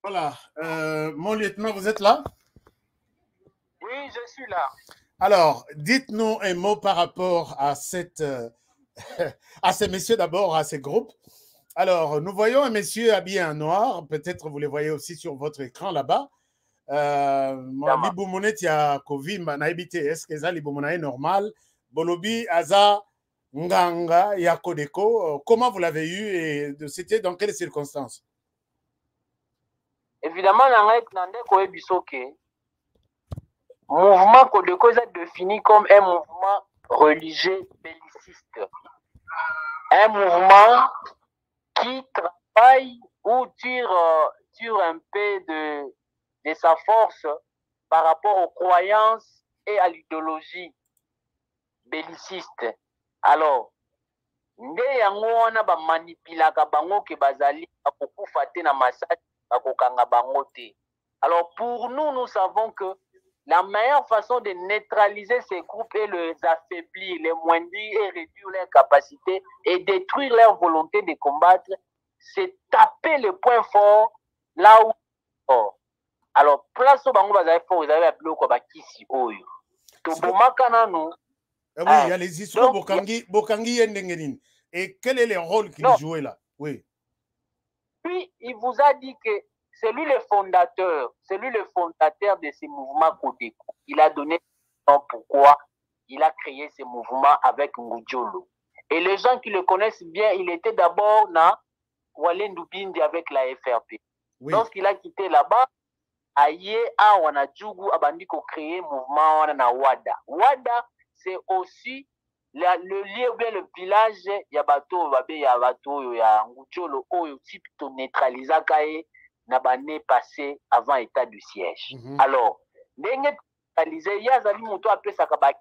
Voilà. Mon lieutenant, vous êtes là? Oui, je suis là. Alors, dites-nous un mot par rapport à à ces messieurs d'abord, à ces groupes. Alors, nous voyons un monsieur habillé en noir, peut-être vous les voyez aussi sur votre écran là-bas. Liboumonet ya kovimba na ebite est-ce que ça liboumonet est normal bolobi aza nganga ya Codeco, comment vous l'avez eu et c'était dans quelles circonstances? Évidemment nande ko ebisoke mouvement Codeco est défini comme un mouvement religieux belliciste, un mouvement qui travaille ou tire un peu de sa force par rapport aux croyances et à l'idéologie belliciste. Alors, nde yango wana ba manipulaka bango ke bazali akokufa te na masasi akokanga bango te. Alors pour nous, nous savons que la meilleure façon de neutraliser ces groupes est les affaiblir, les moindrir et réduire leurs capacités et détruire leur volonté de combattre, c'est taper le point fort là où fort. Alors, place au bango bazali fort, vous avez appelé quoi bakisi oyo. To bomaka nanu. Oui, il y a les histoires Bokangi Yendengenin. Et quel est le rôle qu'il jouait là? Oui. Puis, il vous a dit que c'est lui le fondateur de ces mouvements Codeco. Il a donné pourquoi il a créé ces mouvements avec Ngudjolo. Et les gens qui le connaissent bien, il était d'abord na Walendu Piti avec la FRP. Oui. Lorsqu'il a quitté là-bas, aye a wana Djougou abandi ko créer mouvement wana na Ouada. Ouada, c'est aussi le lieu ou bien le village ya bato babe ya bato ya Ngudjolo oyo type to neutraliser kae na bané passé avant état du siège. Alors, ndenge neutraliser ya zali moto apesaka ba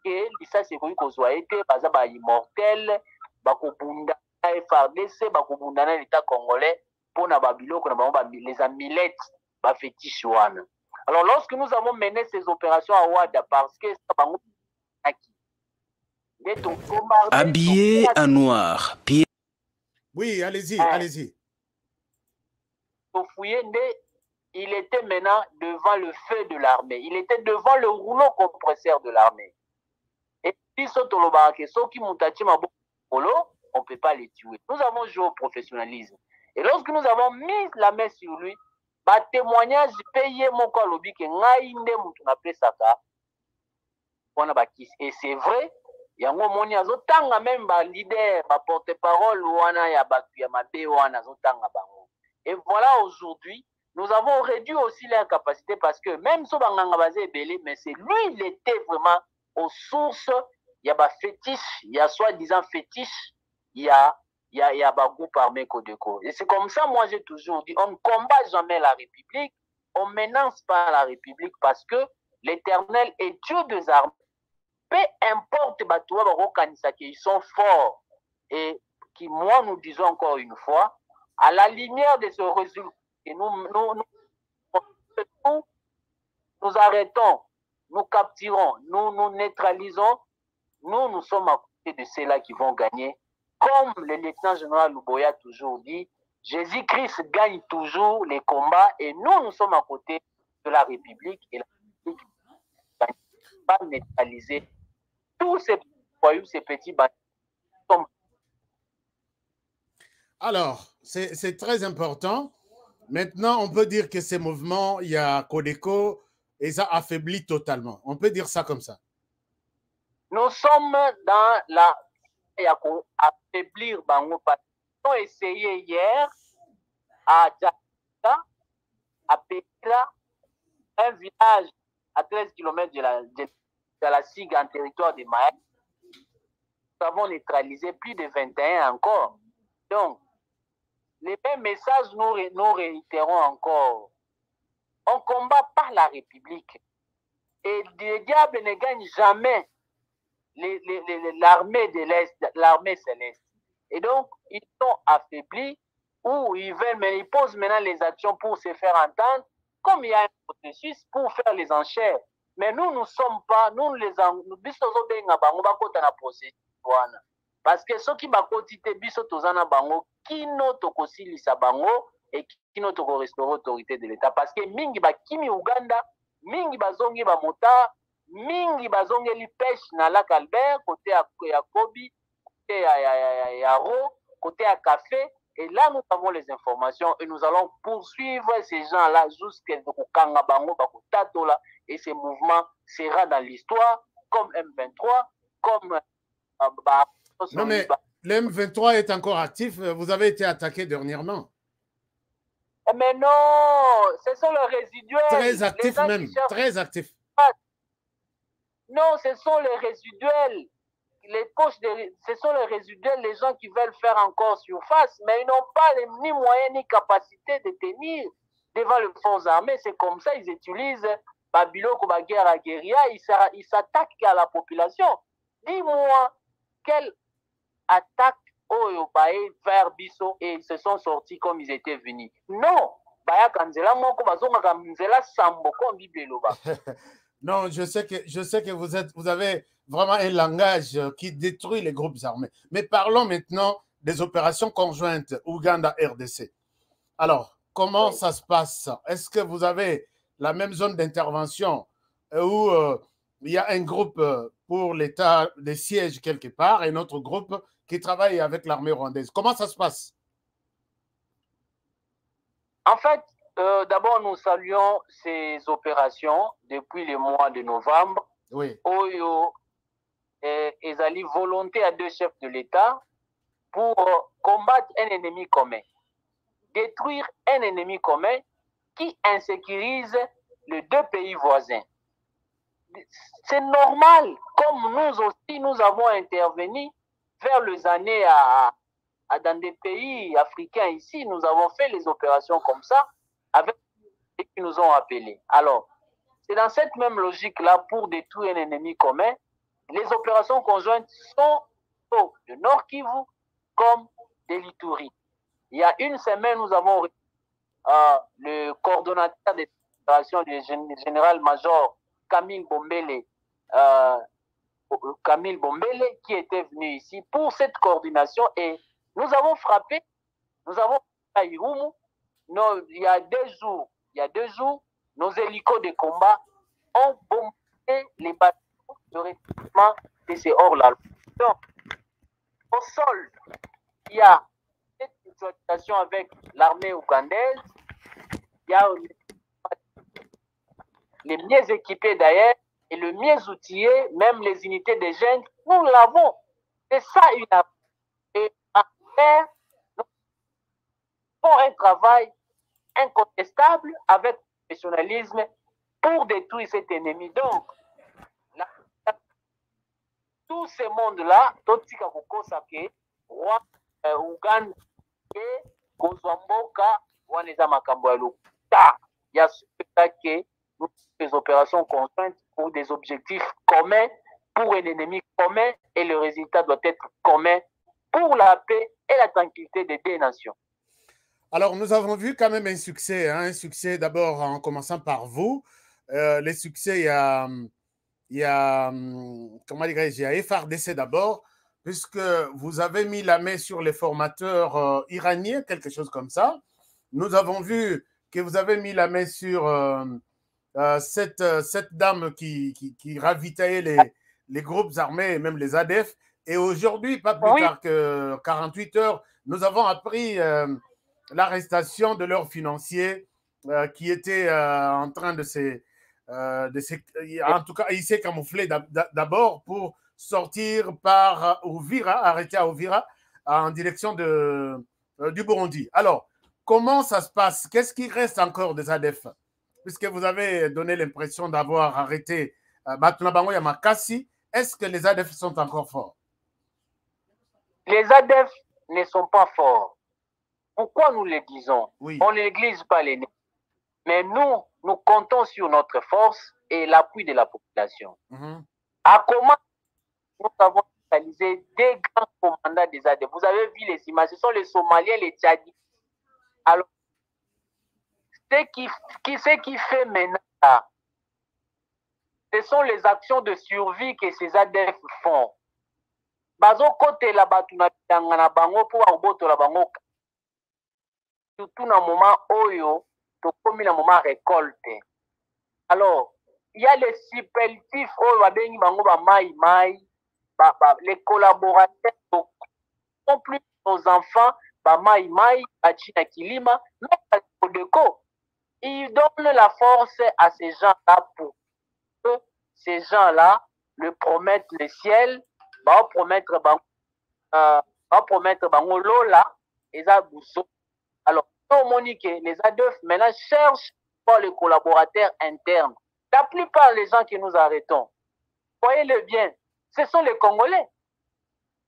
ke lisa c'est ko kozwa été baza ba immortel bakobunda FARDC bakobunda na l'état congolais pour na babiloko na bango les amillettes ba fétiche wana. Alors lorsque nous avons mené ces opérations à Ouada parce que ça bango habillé en noir. Oui, allez-y, allez-y. Il était maintenant devant le feu de l'armée. Il était devant le rouleau compresseur de l'armée. Et puis, on ne peut pas les tuer. Nous avons joué au professionnalisme. Et lorsque nous avons mis la main sur lui, témoignage payé mon kolobi que et c'est vrai. Yango moni azotanga même ba leader ba porte-parole wana ya batu ya mabe wana azotanga bango. Et voilà, aujourd'hui nous avons réduit aussi leur capacité parce que même so banganga bazé belé, mais c'est lui, il était vraiment aux sources, il y a ba fétiche, il y a soi-disant fétiche, il y a il y a un groupe armé Codeco. Et c'est comme ça, moi, j'ai toujours dit, on ne combat jamais la République, on ne menace pas la République parce que l'Éternel est Dieu des armées. Peu importe, ils sont forts. Et qui, moi, nous disons encore une fois, à la lumière de ce résultat, nous arrêtons, nous capturons, nous neutralisons, nous sommes à côté de ceux-là qui vont gagner. Comme le lieutenant général Luboya a toujours dit, Jésus-Christ gagne toujours les combats et nous sommes à côté de la République et la République va neutraliser tous ces voyous, ces petits bâtiments. Alors, c'est très important. Maintenant, on peut dire que ces mouvements, il y a Codeco et ça affaiblit totalement. On peut dire ça comme ça. Nous sommes dans la... affaiblir Bango. Ils ont essayé hier à Djaka, à Pétra, un village à 13 km de la SIG en territoire de Maïs. Nous avons neutralisé plus de 21 encore. Donc, les mêmes messages, nous réitérons encore. On combat pas la République. Et le diable ne gagne jamais l'armée de l'Est, l'armée céleste. Et donc, ils sont affaiblis ou ils veulent, mais ils posent maintenant les actions pour se faire entendre, comme il y a un processus pour faire les enchères. Mais nous ne sommes pas, nous les parce que ceux qui bakotite biso tozana bango kino tokosilisa bango et kino toko restaurer autorité de l'État parce que mingi bakimi Uganda, mingi bazongi ba mota, mingi bazongeli pêche na lac Albert côté ya Kobi, côté ya Ro, côté ya Café et là nous avons les informations et nous allons poursuivre ces gens-là jusqu'à Kanga bango bakotatola et ces mouvements sera dans l'histoire comme M23 comme non, mais l'M23 est encore actif. Vous avez été attaqué dernièrement. Mais non, ce sont les résiduels. Très actif même, très actif. Non, ce sont les résiduels. Ce sont les résiduels, les gens qui veulent faire encore surface, mais ils n'ont pas ni moyens ni capacité de tenir devant les forces armées. C'est comme ça, ils utilisent Babylone comme guerre à guérilla, ils s'attaquent à la population. Dis-moi, quelle attaque vers Bisso et ils se sont sortis comme ils étaient venus. Non, non, je sais que vous avez vraiment un langage qui détruit les groupes armés. Mais parlons maintenant des opérations conjointes Ouganda-RDC. Alors, comment ça se passe? Est-ce que vous avez la même zone d'intervention où il y a un groupe pour l'état des sièges quelque part et un autre groupe qui travaille avec l'armée rwandaise? Comment ça se passe? En fait, d'abord, nous saluons ces opérations depuis le mois de novembre. Oui. Oyo et volonté à deux chefs de l'État pour combattre un ennemi commun. Détruire un ennemi commun qui insécurise les deux pays voisins. C'est normal, comme nous aussi, nous avons intervenu vers les années dans des pays africains ici, nous avons fait les opérations comme ça avec ceux qui nous ont appelés. Alors, c'est dans cette même logique-là, pour détruire un ennemi commun, les opérations conjointes sont de Nord Kivu comme de l'Ituri. Il y a une semaine, nous avons le coordonnateur des opérations, le général-major Camille Bombele, qui était venu ici pour cette coordination et nous avons frappé, nous avons à Irumu, il y a deux jours, nos hélicos de combat ont bombé les bateaux de recrutement de ces hors-la. Donc, au sol, il y a cette situation avec l'armée ougandaise, il y a les mieux équipés d'ailleurs et le mieux outillés, même les unités de jeunes, nous l'avons. C'est ça une affaire. Et après, nous faisons un travail incontestable avec professionnalisme pour détruire cet ennemi. Donc, tout ce monde-là, Uganda et Kozwamboka Waneza Makambo ya Lokuta. Il y a ce que des opérations conjointes pour des objectifs communs, pour un ennemi commun, et le résultat doit être commun pour la paix et la tranquillité des deux nations. Alors, nous avons vu quand même un succès d'abord en commençant par vous. Les succès, il y a comment dirais-je, il y a FARDC d'abord, puisque vous avez mis la main sur les formateurs iraniens, quelque chose comme ça. Nous avons vu que vous avez mis la main sur cette dame qui ravitaillait les groupes armés et même les ADF. Et aujourd'hui, pas plus tard que 48 heures, nous avons appris l'arrestation de leurs financiers qui étaient en train de en tout cas, il s'est camouflé d'abord pour sortir par Ouvira, arrêté à Ouvira, en direction du Burundi. Alors, comment ça se passe? Qu'est-ce qui reste encore des ADF? Puisque vous avez donné l'impression d'avoir arrêté Batunabango Yamakasi, est-ce que les ADF sont encore forts? Les ADF ne sont pas forts. Pourquoi nous le disons? Oui. On ne néglige pas les nez. Mais nous comptons sur notre force et l'appui de la population. À comment nous avons réalisé des grands commandants des ADF? Vous avez vu les images, ce sont les Somaliens, les Tchadiens. Alors, ce qui fait maintenant là, ce sont les actions de survie que ces ADF font. Bazo côté la batuna na bango pour aboto la bango. Surtout dans le moment oyo, comme dans le moment récolte. Alors, il y a les supplétifs oyo babengi bango ba mai, les collaborateurs sont plus nos enfants, ba mai, China Kilima, même Codeco. Ils donnent la force à ces gens-là pour que ces gens-là le promettent le ciel, va promettre bango lola et ça bousso. Alors, Monique, les ADF maintenant cherchent pas les collaborateurs internes. La plupart des gens que nous arrêtons, voyez-le bien, ce sont les Congolais.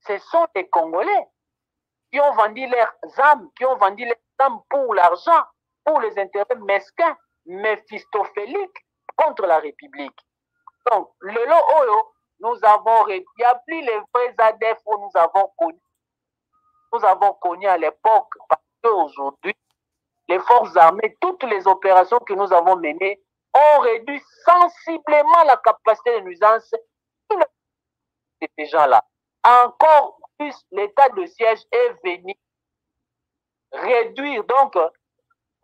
Ce sont les Congolais qui ont vendu leurs âmes, pour l'argent, pour les intérêts mesquins, méphistophéliques contre la République. Donc, le lot oyo, nous avons réduit. Il n'y a plus les vrais ADF où nous avons connu à l'époque, parce qu'aujourd'hui, les forces armées, toutes les opérations que nous avons menées ont réduit sensiblement la capacité de nuisance de ces gens-là. Encore plus, l'état de siège est venu réduire. Donc,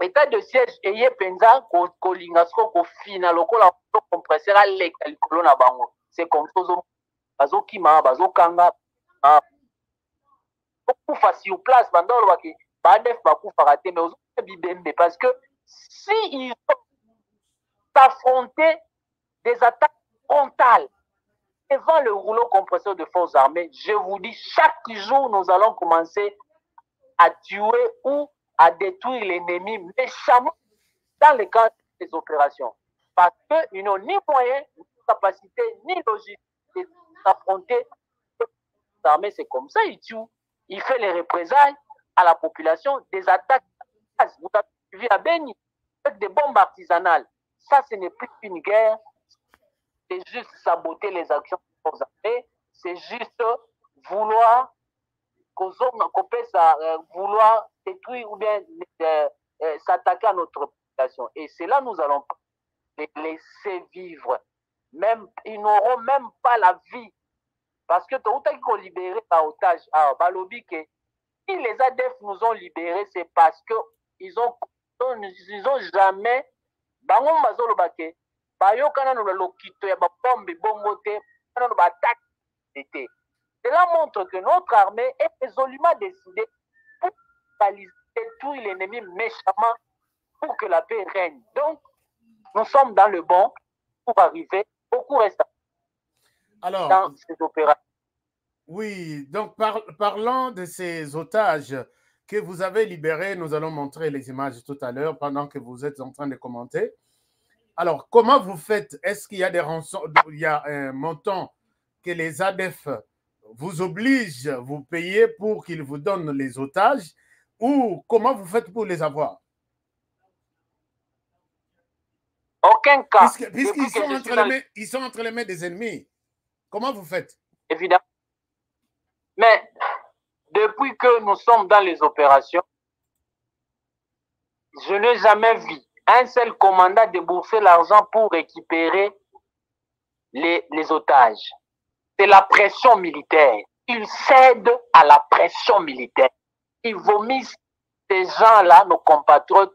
l'état de siège est penza kolingasko ko final lokola compresseur à l'école na bango. C'est comme ça bazo kima bazo kanga beaucoup facile place pendant le waki badef baku faraté mais aux bibembe parce que si ils affronter des attaques frontales devant le rouleau compresseur de forces armées, je vous dis, chaque jour, nous allons commencer à tuer ou à détruire l'ennemi méchamment dans le cadre des opérations. Parce qu'ils n'ont ni moyens, ni capacité, ni logique d'affronter les forces armées. C'est comme ça, ils tuent. Ils font les représailles à la population, des attaques. Vous avez vu à Beni, des bombes artisanales. Ça, ce n'est plus une guerre. C'est juste saboter les actions des forces armées. C'est juste vouloir vouloir détruire ou bien s'attaquer à notre population. Et c'est là nous allons les laisser vivre. Même, ils n'auront même pas la vie. Parce que tout à qu'on libéré par otage à Balobi, si les ADF nous ont libérés, c'est parce qu'ils ont jamais bango mazolo bake bayo kana no lokito ya bombe bongote kana no attaque d'été. Cela montre que notre armée est résolument décidée pour détruire l'ennemi méchamment pour que la paix règne. Donc nous sommes dans le bon pour arriver. Beaucoup reste dans ces opérations. Oui, donc parlant de ces otages que vous avez libérés, nous allons montrer les images tout à l'heure pendant que vous êtes en train de commenter. Alors, comment vous faites? Est-ce qu'il y a des rançons, il y a un montant que les ADF vous oblige, vous payez pour qu'ils vous donnent les otages, ou comment vous faites pour les avoir? Aucun cas. Puisqu'ils sont entre les mains des ennemis. Comment vous faites? Évidemment. Mais depuis que nous sommes dans les opérations, je n'ai jamais vu un seul commandant débourser l'argent pour récupérer les otages. C'est la pression militaire. Ils cèdent à la pression militaire. Ils vomissent ces gens-là, nos compatriotes,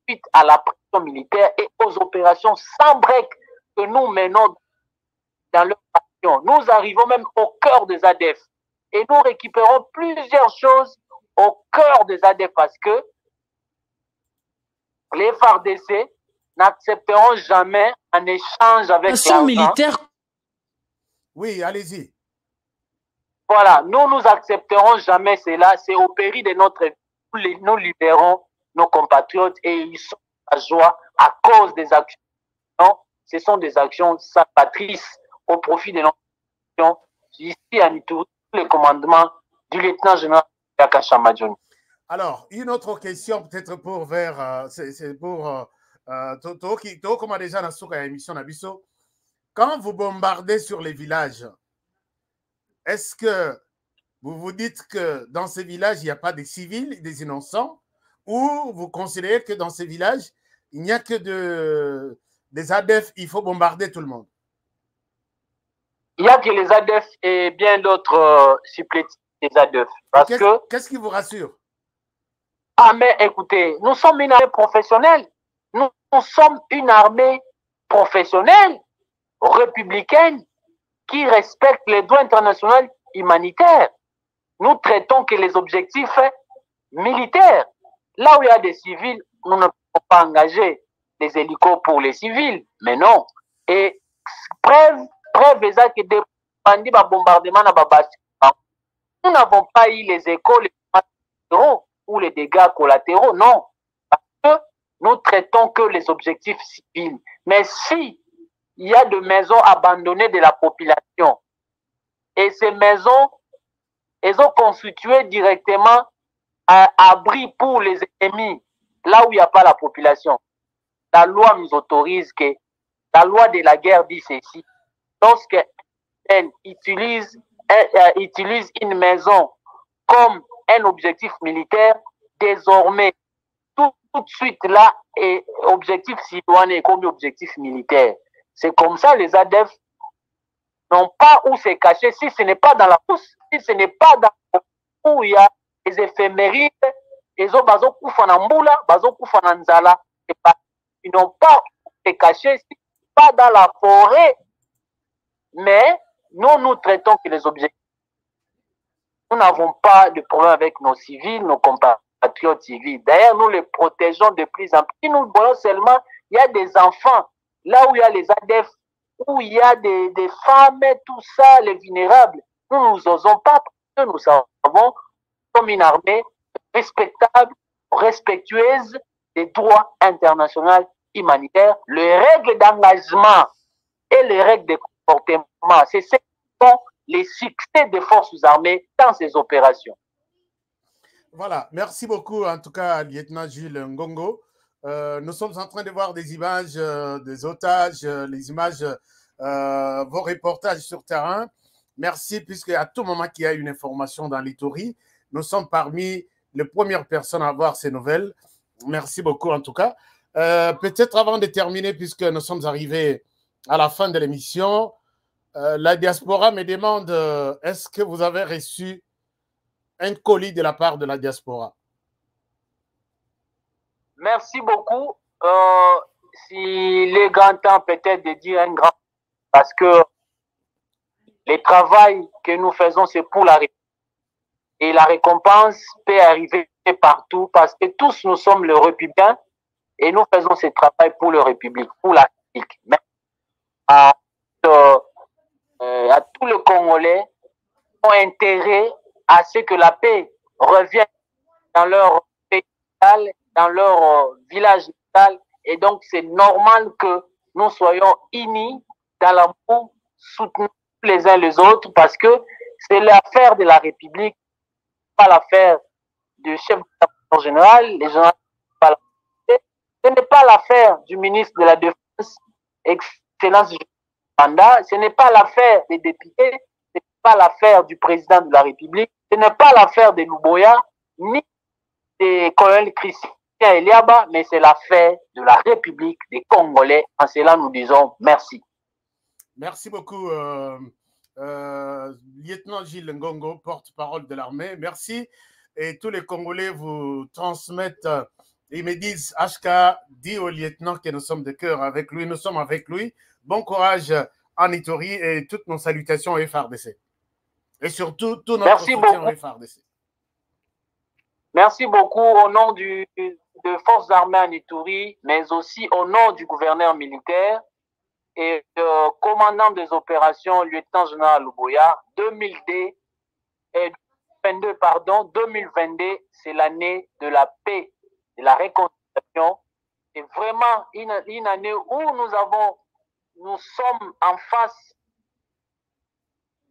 suite à la pression militaire et aux opérations sans break que nous menons dans leur action. Nous arrivons même au cœur des ADF et nous récupérons plusieurs choses au cœur des ADF parce que les FARDC n'accepteront jamais un échange avec l'argent militaire. Oui, allez-y. Voilà, nous accepterons jamais cela. C'est au péril de notre vie. Nous libérons nos compatriotes et ils sont à joie à cause des actions. Non, ce sont des actions salvatrices au profit de notre nation. Ici à Nitou, le commandement du lieutenant-général Yakacha Madjouni. Alors, une autre question peut-être pour vers... c'est pour... comme déjà dans la émission Nabiso. Quand vous bombardez sur les villages, est-ce que vous vous dites que dans ces villages, il n'y a pas des civils, des innocents, ou vous considérez que dans ces villages, il n'y a que des ADF, il faut bombarder tout le monde? Il n'y a que les ADF et bien d'autres supplétifs des ADF. Qu'est-ce qui vous rassure? Ah, mais écoutez, nous sommes une armée professionnelle. Nous sommes une armée professionnelle, républicaine, qui respecte les droits internationaux humanitaires. Nous traitons que les objectifs militaires. Là où il y a des civils, nous ne pouvons pas engager des hélicos pour les civils. Mais non. Et preuve est que des bandits bombardement à Babassi. Nous n'avons pas eu les échos, les collatéraux ou les dégâts collatéraux. Non. Parce que nous traitons que les objectifs civils. Mais si il y a des maisons abandonnées de la population et ces maisons, elles sont constituées directement à abri pour les ennemis, là où il n'y a pas la population. La loi nous autorise que la loi de la guerre dit ceci. Lorsqu'elle utilise une maison comme un objectif militaire, désormais, tout de suite là, est objectif citoyen comme objectif militaire. C'est comme ça, les ADF n'ont pas où se cacher si ce n'est pas dans la pousse, si ce n'est pas dans où il y a les éphémérides, ils n'ont pas où se cacher, si pas dans la forêt. Mais nous traitons que les objectifs. Nous n'avons pas de problème avec nos civils, nos compatriotes civils. D'ailleurs, nous les protégeons de plus en plus. Nous voyons seulement, il y a des enfants, là où il y a les ADF, où il y a des femmes, tout ça, les vulnérables. Nous n'osons pas, parce que nous savons, comme une armée respectable, respectueuse des droits internationaux humanitaires, les règles d'engagement et les règles de comportement. C'est ce qui sont les succès des forces armées dans ces opérations. Voilà, merci beaucoup en tout cas, lieutenant Jules Ngongo. Nous sommes en train de voir des images des otages, les images, vos reportages sur terrain. Merci, puisque à tout moment qu'il y a une information dans l'Ituri, nous sommes parmi les premières personnes à voir ces nouvelles. Merci beaucoup en tout cas. Peut-être avant de terminer, puisque nous sommes arrivés à la fin de l'émission, la diaspora me demande, est-ce que vous avez reçu un colis de la part de la diaspora? Merci beaucoup. S'il est grand temps peut-être de dire un grand, parce que le travail que nous faisons, c'est pour la République. Et la récompense peut arriver partout parce que tous nous sommes les républicains et nous faisons ce travail pour la République, pour la République. Mais à tous les Congolais ont intérêt à ce que la paix revienne dans leur pays natal, dans leur village natal. Et donc, c'est normal que nous soyons unis dans l'amour, soutenus les uns les autres, parce que c'est l'affaire de la République, pas l'affaire du chef d'état général, les gens, ce n'est pas l'affaire du ministre de la Défense, Excellence Banda, ce n'est pas l'affaire des députés, ce n'est pas l'affaire du président de la République, ce n'est pas l'affaire de Luboya, ni des colonels Christian Eliaba, mais c'est l'affaire de la République des Congolais. En cela, nous disons merci. Merci beaucoup, lieutenant Gilles Ngongo, porte-parole de l'armée. Merci. Et tous les Congolais vous transmettent, ils me disent, HK, dis au lieutenant que nous sommes de cœur avec lui, nous sommes avec lui. Bon courage en Ituri et toutes nos salutations au FARDC. Et surtout, tout notre soutien au FARDC. Merci beaucoup au nom de Forces armées en Ituri, mais aussi au nom du gouverneur militaire et commandant des opérations, lieutenant-général Luboya. 2022, c'est l'année de la paix, de la réconciliation. C'est vraiment une année où nous sommes en face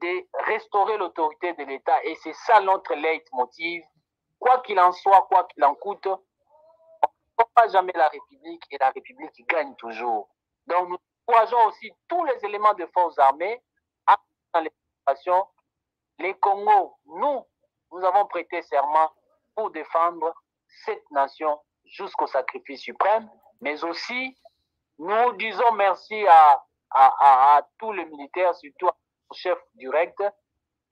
de restaurer l'autorité de l'État. Et c'est ça notre leitmotiv. Quoi qu'il en soit, quoi qu'il en coûte, on ne pas jamais la République et la République gagne toujours. Donc nous encourageons aussi tous les éléments de forces armées dans les opérations. Les Congos, nous avons prêté serment pour défendre cette nation jusqu'au sacrifice suprême, mais aussi nous disons merci à tous les militaires, surtout au chef direct,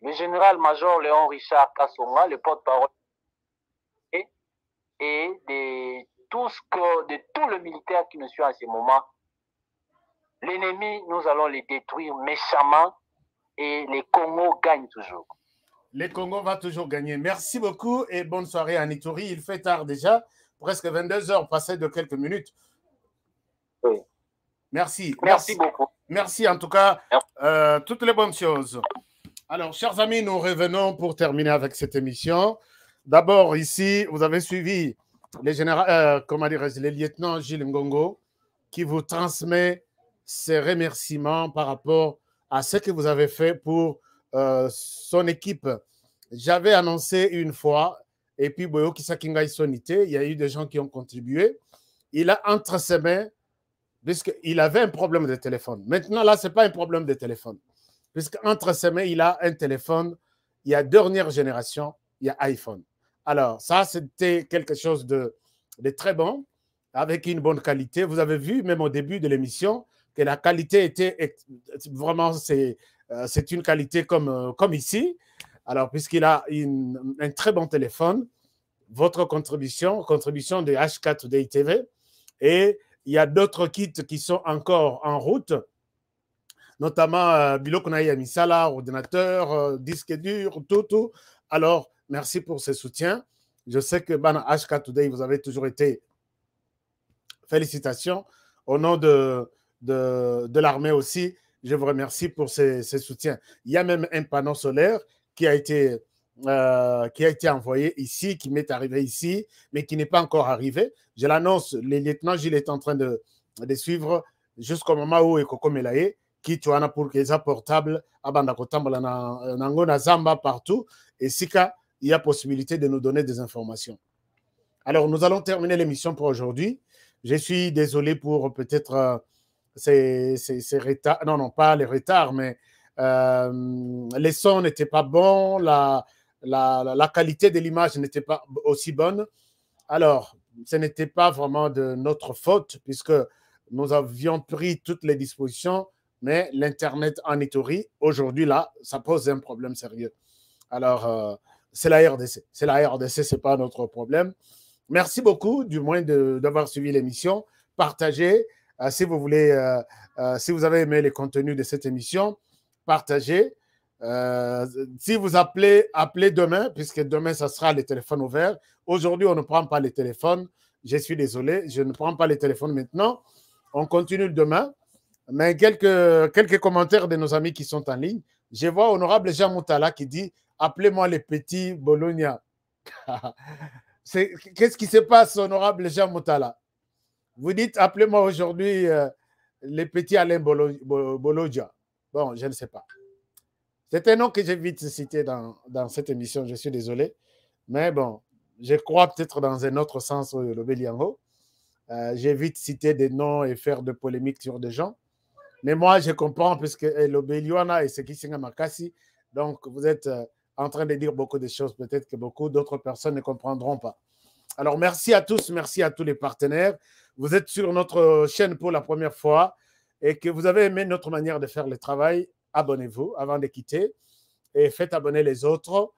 le général-major Léon Richard Kassonga, le porte-parole, et de tout le militaire qui nous suit en ce moment. L'ennemi, nous allons les détruire méchamment et les Congos gagnent toujours. Les Congos vont toujours gagner. Merci beaucoup et bonne soirée à Ituri. Il fait tard déjà, presque 22 heures passées de quelques minutes. Oui. Merci. Merci beaucoup. Merci en tout cas. Toutes les bonnes choses. Alors, chers amis, nous revenons pour terminer avec cette émission. D'abord, ici, vous avez suivi les lieutenants Gilles Ngongo qui vous transmet ses remerciements par rapport à ce que vous avez fait pour son équipe. J'avais annoncé une fois, et puis Boyo Kisakinga Sonité, il y a eu des gens qui ont contribué. Il a entre ses mains, puisqu'il avait un problème de téléphone. Maintenant, là, ce n'est pas un problème de téléphone. Puisqu'entre ses mains, il a un téléphone, il y a dernière génération, il y a iPhone. Alors, ça, c'était quelque chose de très bon, avec une bonne qualité. Vous avez vu, même au début de l'émission, que la qualité était vraiment, c'est une qualité comme ici. Alors, puisqu'il a un très bon téléphone, votre contribution de HK Today TV, et il y a d'autres kits qui sont encore en route, notamment Bilokuna Misala, ordinateur, disque dur, tout. Alors, merci pour ce soutien. Je sais que Bana HK Today, vous avez toujours été. Félicitations. Au nom de l'armée aussi, je vous remercie pour ces soutiens. Il y a même un panneau solaire qui a été envoyé ici, qui m'est arrivé ici, mais qui n'est pas encore arrivé. Je l'annonce, le lieutenant Gilles est en train de suivre jusqu'au moment où Ekoko Melaye, qui tu as pour les portables, Abandakotambala, Nangona Zamba, partout. Et Sika, il y a possibilité de nous donner des informations. Alors, nous allons terminer l'émission pour aujourd'hui. Je suis désolé pour peut-être ces retards. Non, pas les retards, mais les sons n'étaient pas bons, la qualité de l'image n'était pas aussi bonne. Alors, ce n'était pas vraiment de notre faute, puisque nous avions pris toutes les dispositions, mais l'Internet en Ituri, aujourd'hui, là, ça pose un problème sérieux. Alors, c'est la RDC. C'est la RDC, ce n'est pas notre problème. Merci beaucoup, du moins, d'avoir suivi l'émission. Partagez. Si vous voulez, si vous avez aimé les contenus de cette émission, partagez. Si vous appelez demain, puisque demain, ça sera les téléphones ouverts. Aujourd'hui, on ne prend pas les téléphones. Je suis désolé, je ne prends pas les téléphones maintenant. On continue demain. Mais quelques commentaires de nos amis qui sont en ligne. Je vois Honorable Jean Moutala qui dit « Appelez-moi les petits Bologna ». Qu'est-ce qui se passe, Honorable Jean Moutala? Vous dites « Appelez-moi aujourd'hui les petits Alain Bologna ». Bon, je ne sais pas. C'est un nom que j'ai vite cité dans cette émission, je suis désolé. Mais bon, je crois peut-être dans un autre sens, le Béliango. J'ai vite cité des noms et faire de polémiques sur des gens. Mais moi, je comprends puisque le Béliana et ce qui s'est Makassi, donc vous êtes en train de dire beaucoup de choses, peut-être que beaucoup d'autres personnes ne comprendront pas. Alors, merci à tous, merci à tous les partenaires. Vous êtes sur notre chaîne pour la première fois et que vous avez aimé notre manière de faire le travail, abonnez-vous avant de quitter et faites abonner les autres.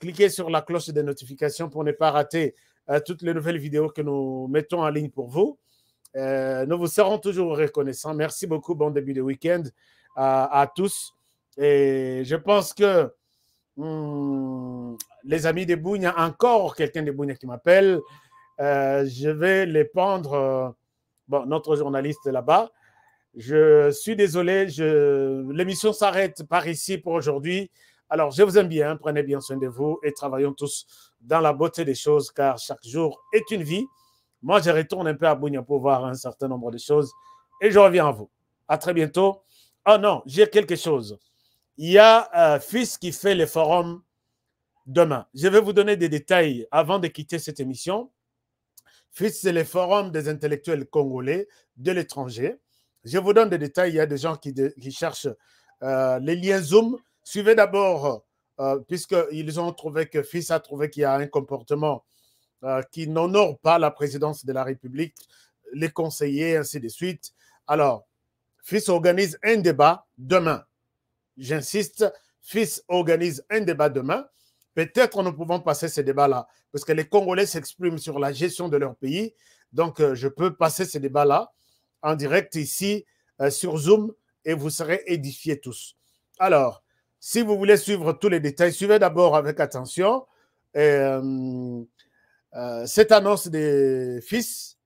Cliquez sur la cloche de notification pour ne pas rater toutes les nouvelles vidéos que nous mettons en ligne pour vous. Nous vous serons toujours reconnaissants. Merci beaucoup. Bon début de week-end à tous. Et je pense que les amis de Bougna, il y a encore quelqu'un de Bougna qui m'appelle. Je vais les prendre. Bon, notre journaliste là-bas. Je suis désolé. L'émission s'arrête par ici pour aujourd'hui. Alors, je vous aime bien. Prenez bien soin de vous et travaillons tous dans la beauté des choses car chaque jour est une vie. Moi, je retourne un peu à Bougna pour voir un certain nombre de choses et je reviens à vous. À très bientôt. Oh non, j'ai quelque chose. Il y a Fils qui fait le forum demain. Je vais vous donner des détails avant de quitter cette émission. Fils, c'est le forum des intellectuels congolais de l'étranger. Je vous donne des détails. Il y a des gens qui cherchent les liens Zoom. Suivez d'abord, puisqu'ils ont trouvé que Fils a trouvé qu'il y a un comportement qui n'honore pas la présidence de la République, les conseillers, ainsi de suite. Alors, Fils organise un débat demain. J'insiste, Fils organise un débat demain. Peut-être nous pouvons passer ce débat-là, parce que les Congolais s'expriment sur la gestion de leur pays. Donc, je peux passer ce débat-là en direct ici sur Zoom et vous serez édifiés tous. Alors, si vous voulez suivre tous les détails, suivez d'abord avec attention cette annonce des Fils.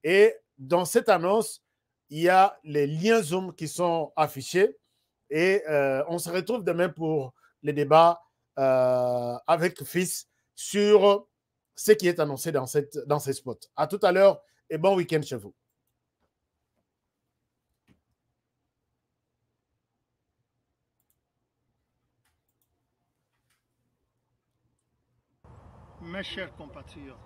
Et dans cette annonce, il y a les liens Zoom qui sont affichés. Et on se retrouve demain pour les débats avec Fils sur ce qui est annoncé dans ces spots. À tout à l'heure et bon week-end chez vous. Mes chers compatriotes,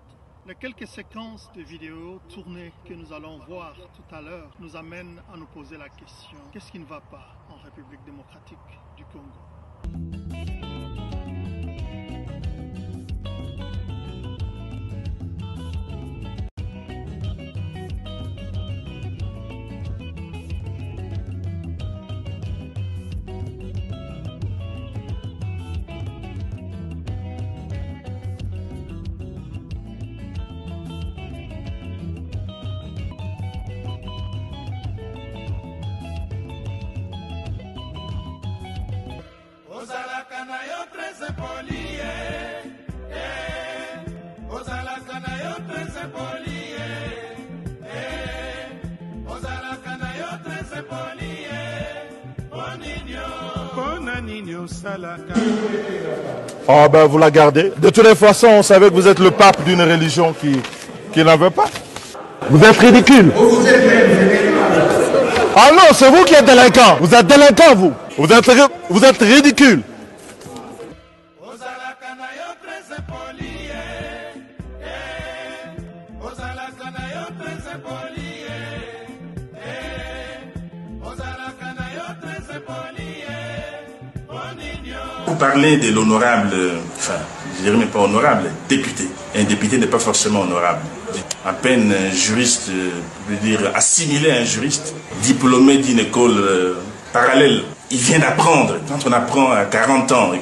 les quelques séquences de vidéos tournées que nous allons voir tout à l'heure nous amènent à nous poser la question: qu'est-ce qui ne va pas en République démocratique du Congo? Oh ben vous la gardez. De toutes les façons, on savait que vous êtes le pape d'une religion qui n'en veut pas. Vous êtes ridicule. Ah non, c'est vous qui êtes délinquant. Vous êtes délinquant, vous. Vous êtes ridicule. Vous parlez de l'honorable, enfin, je dirais même pas honorable, député. Un député n'est pas forcément honorable. À peine un juriste, je veux dire assimilé à un juriste, diplômé d'une école parallèle. Il vient d'apprendre. Quand on apprend à 40 ans.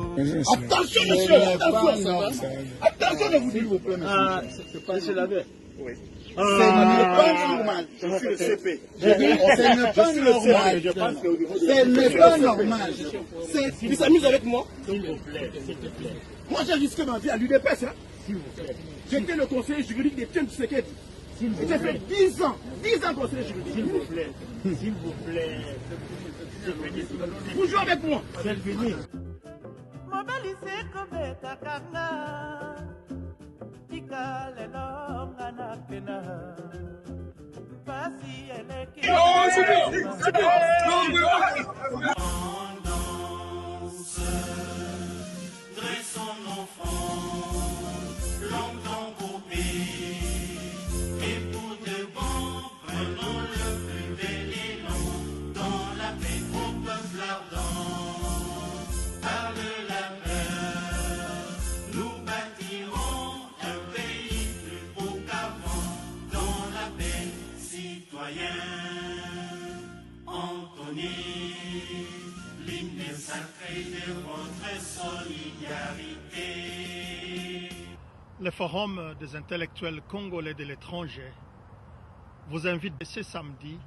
Attention, monsieur, attention, attention, je vous dis, vous plaît, c'est pas laver. Oui. Ce n'est pas normal. Je suis le CP. Ce n'est pas normal. Ce n'est pas normal. Tu s'amuses avec moi? S'il vous plaît, s'il te plaît. Moi, j'ai risqué ma vie à l'UDPS. J'étais le conseiller juridique des Tiens du Sekedi. Et j'ai fait 10 ans conseiller juridique. S'il vous plaît. S'il vous plaît. Vous jouez avec moi. C'est fini. Dressons nos fronts, longtemps coupés, et pour de bon, prenons le plus bel élan, dans la paix au peuple ardent, par de la peur, nous bâtirons un pays plus beau qu'avant, dans la paix citoyen. Anthony, l'hymne sacré de votre solidarité. Le Forum des intellectuels congolais de l'étranger vous invite ce samedi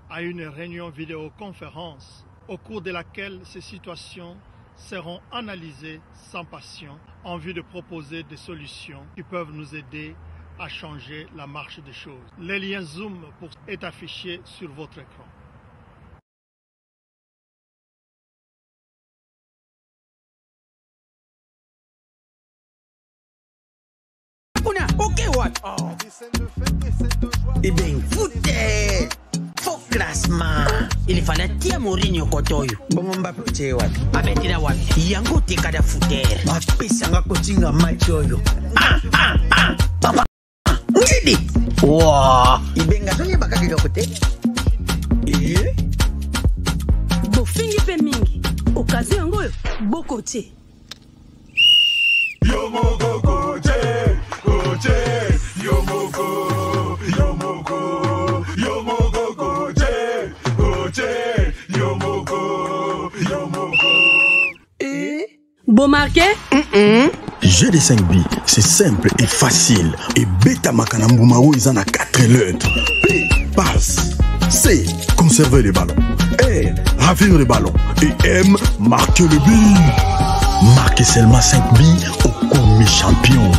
à une réunion vidéoconférence au cours de laquelle ces situations seront analysées sans passion en vue de proposer des solutions qui peuvent nous aider à changer la marche des choses. Le lien Zoom est affiché sur votre écran. Ok, what? Eh bien, foutez! Faut classement. Il fallait tirer Mourinho Kotoyo. Bon, on va péter, what? Abetira, what? Yango te kada fouter. Ma pisanga kotinga machoyo. Papa. Ngidi. Wow. Ibenga sonye baka kiloko te. Bofingi pe mingi. Okazi yango yo. Boko te. Yomoko Koche, Koche, Yomoko, Yomoko, Yomoko Koche, Koche, Yomoko, Yomoko. Bon marqué? GD5B, c'est simple et facile. Et Beta Makanambumao, ils en a 4 lettres. P, passe. C, conserver les ballons. R, ravir les ballons. Et M, marquer le but. Marquez seulement 5 billes au commis champion.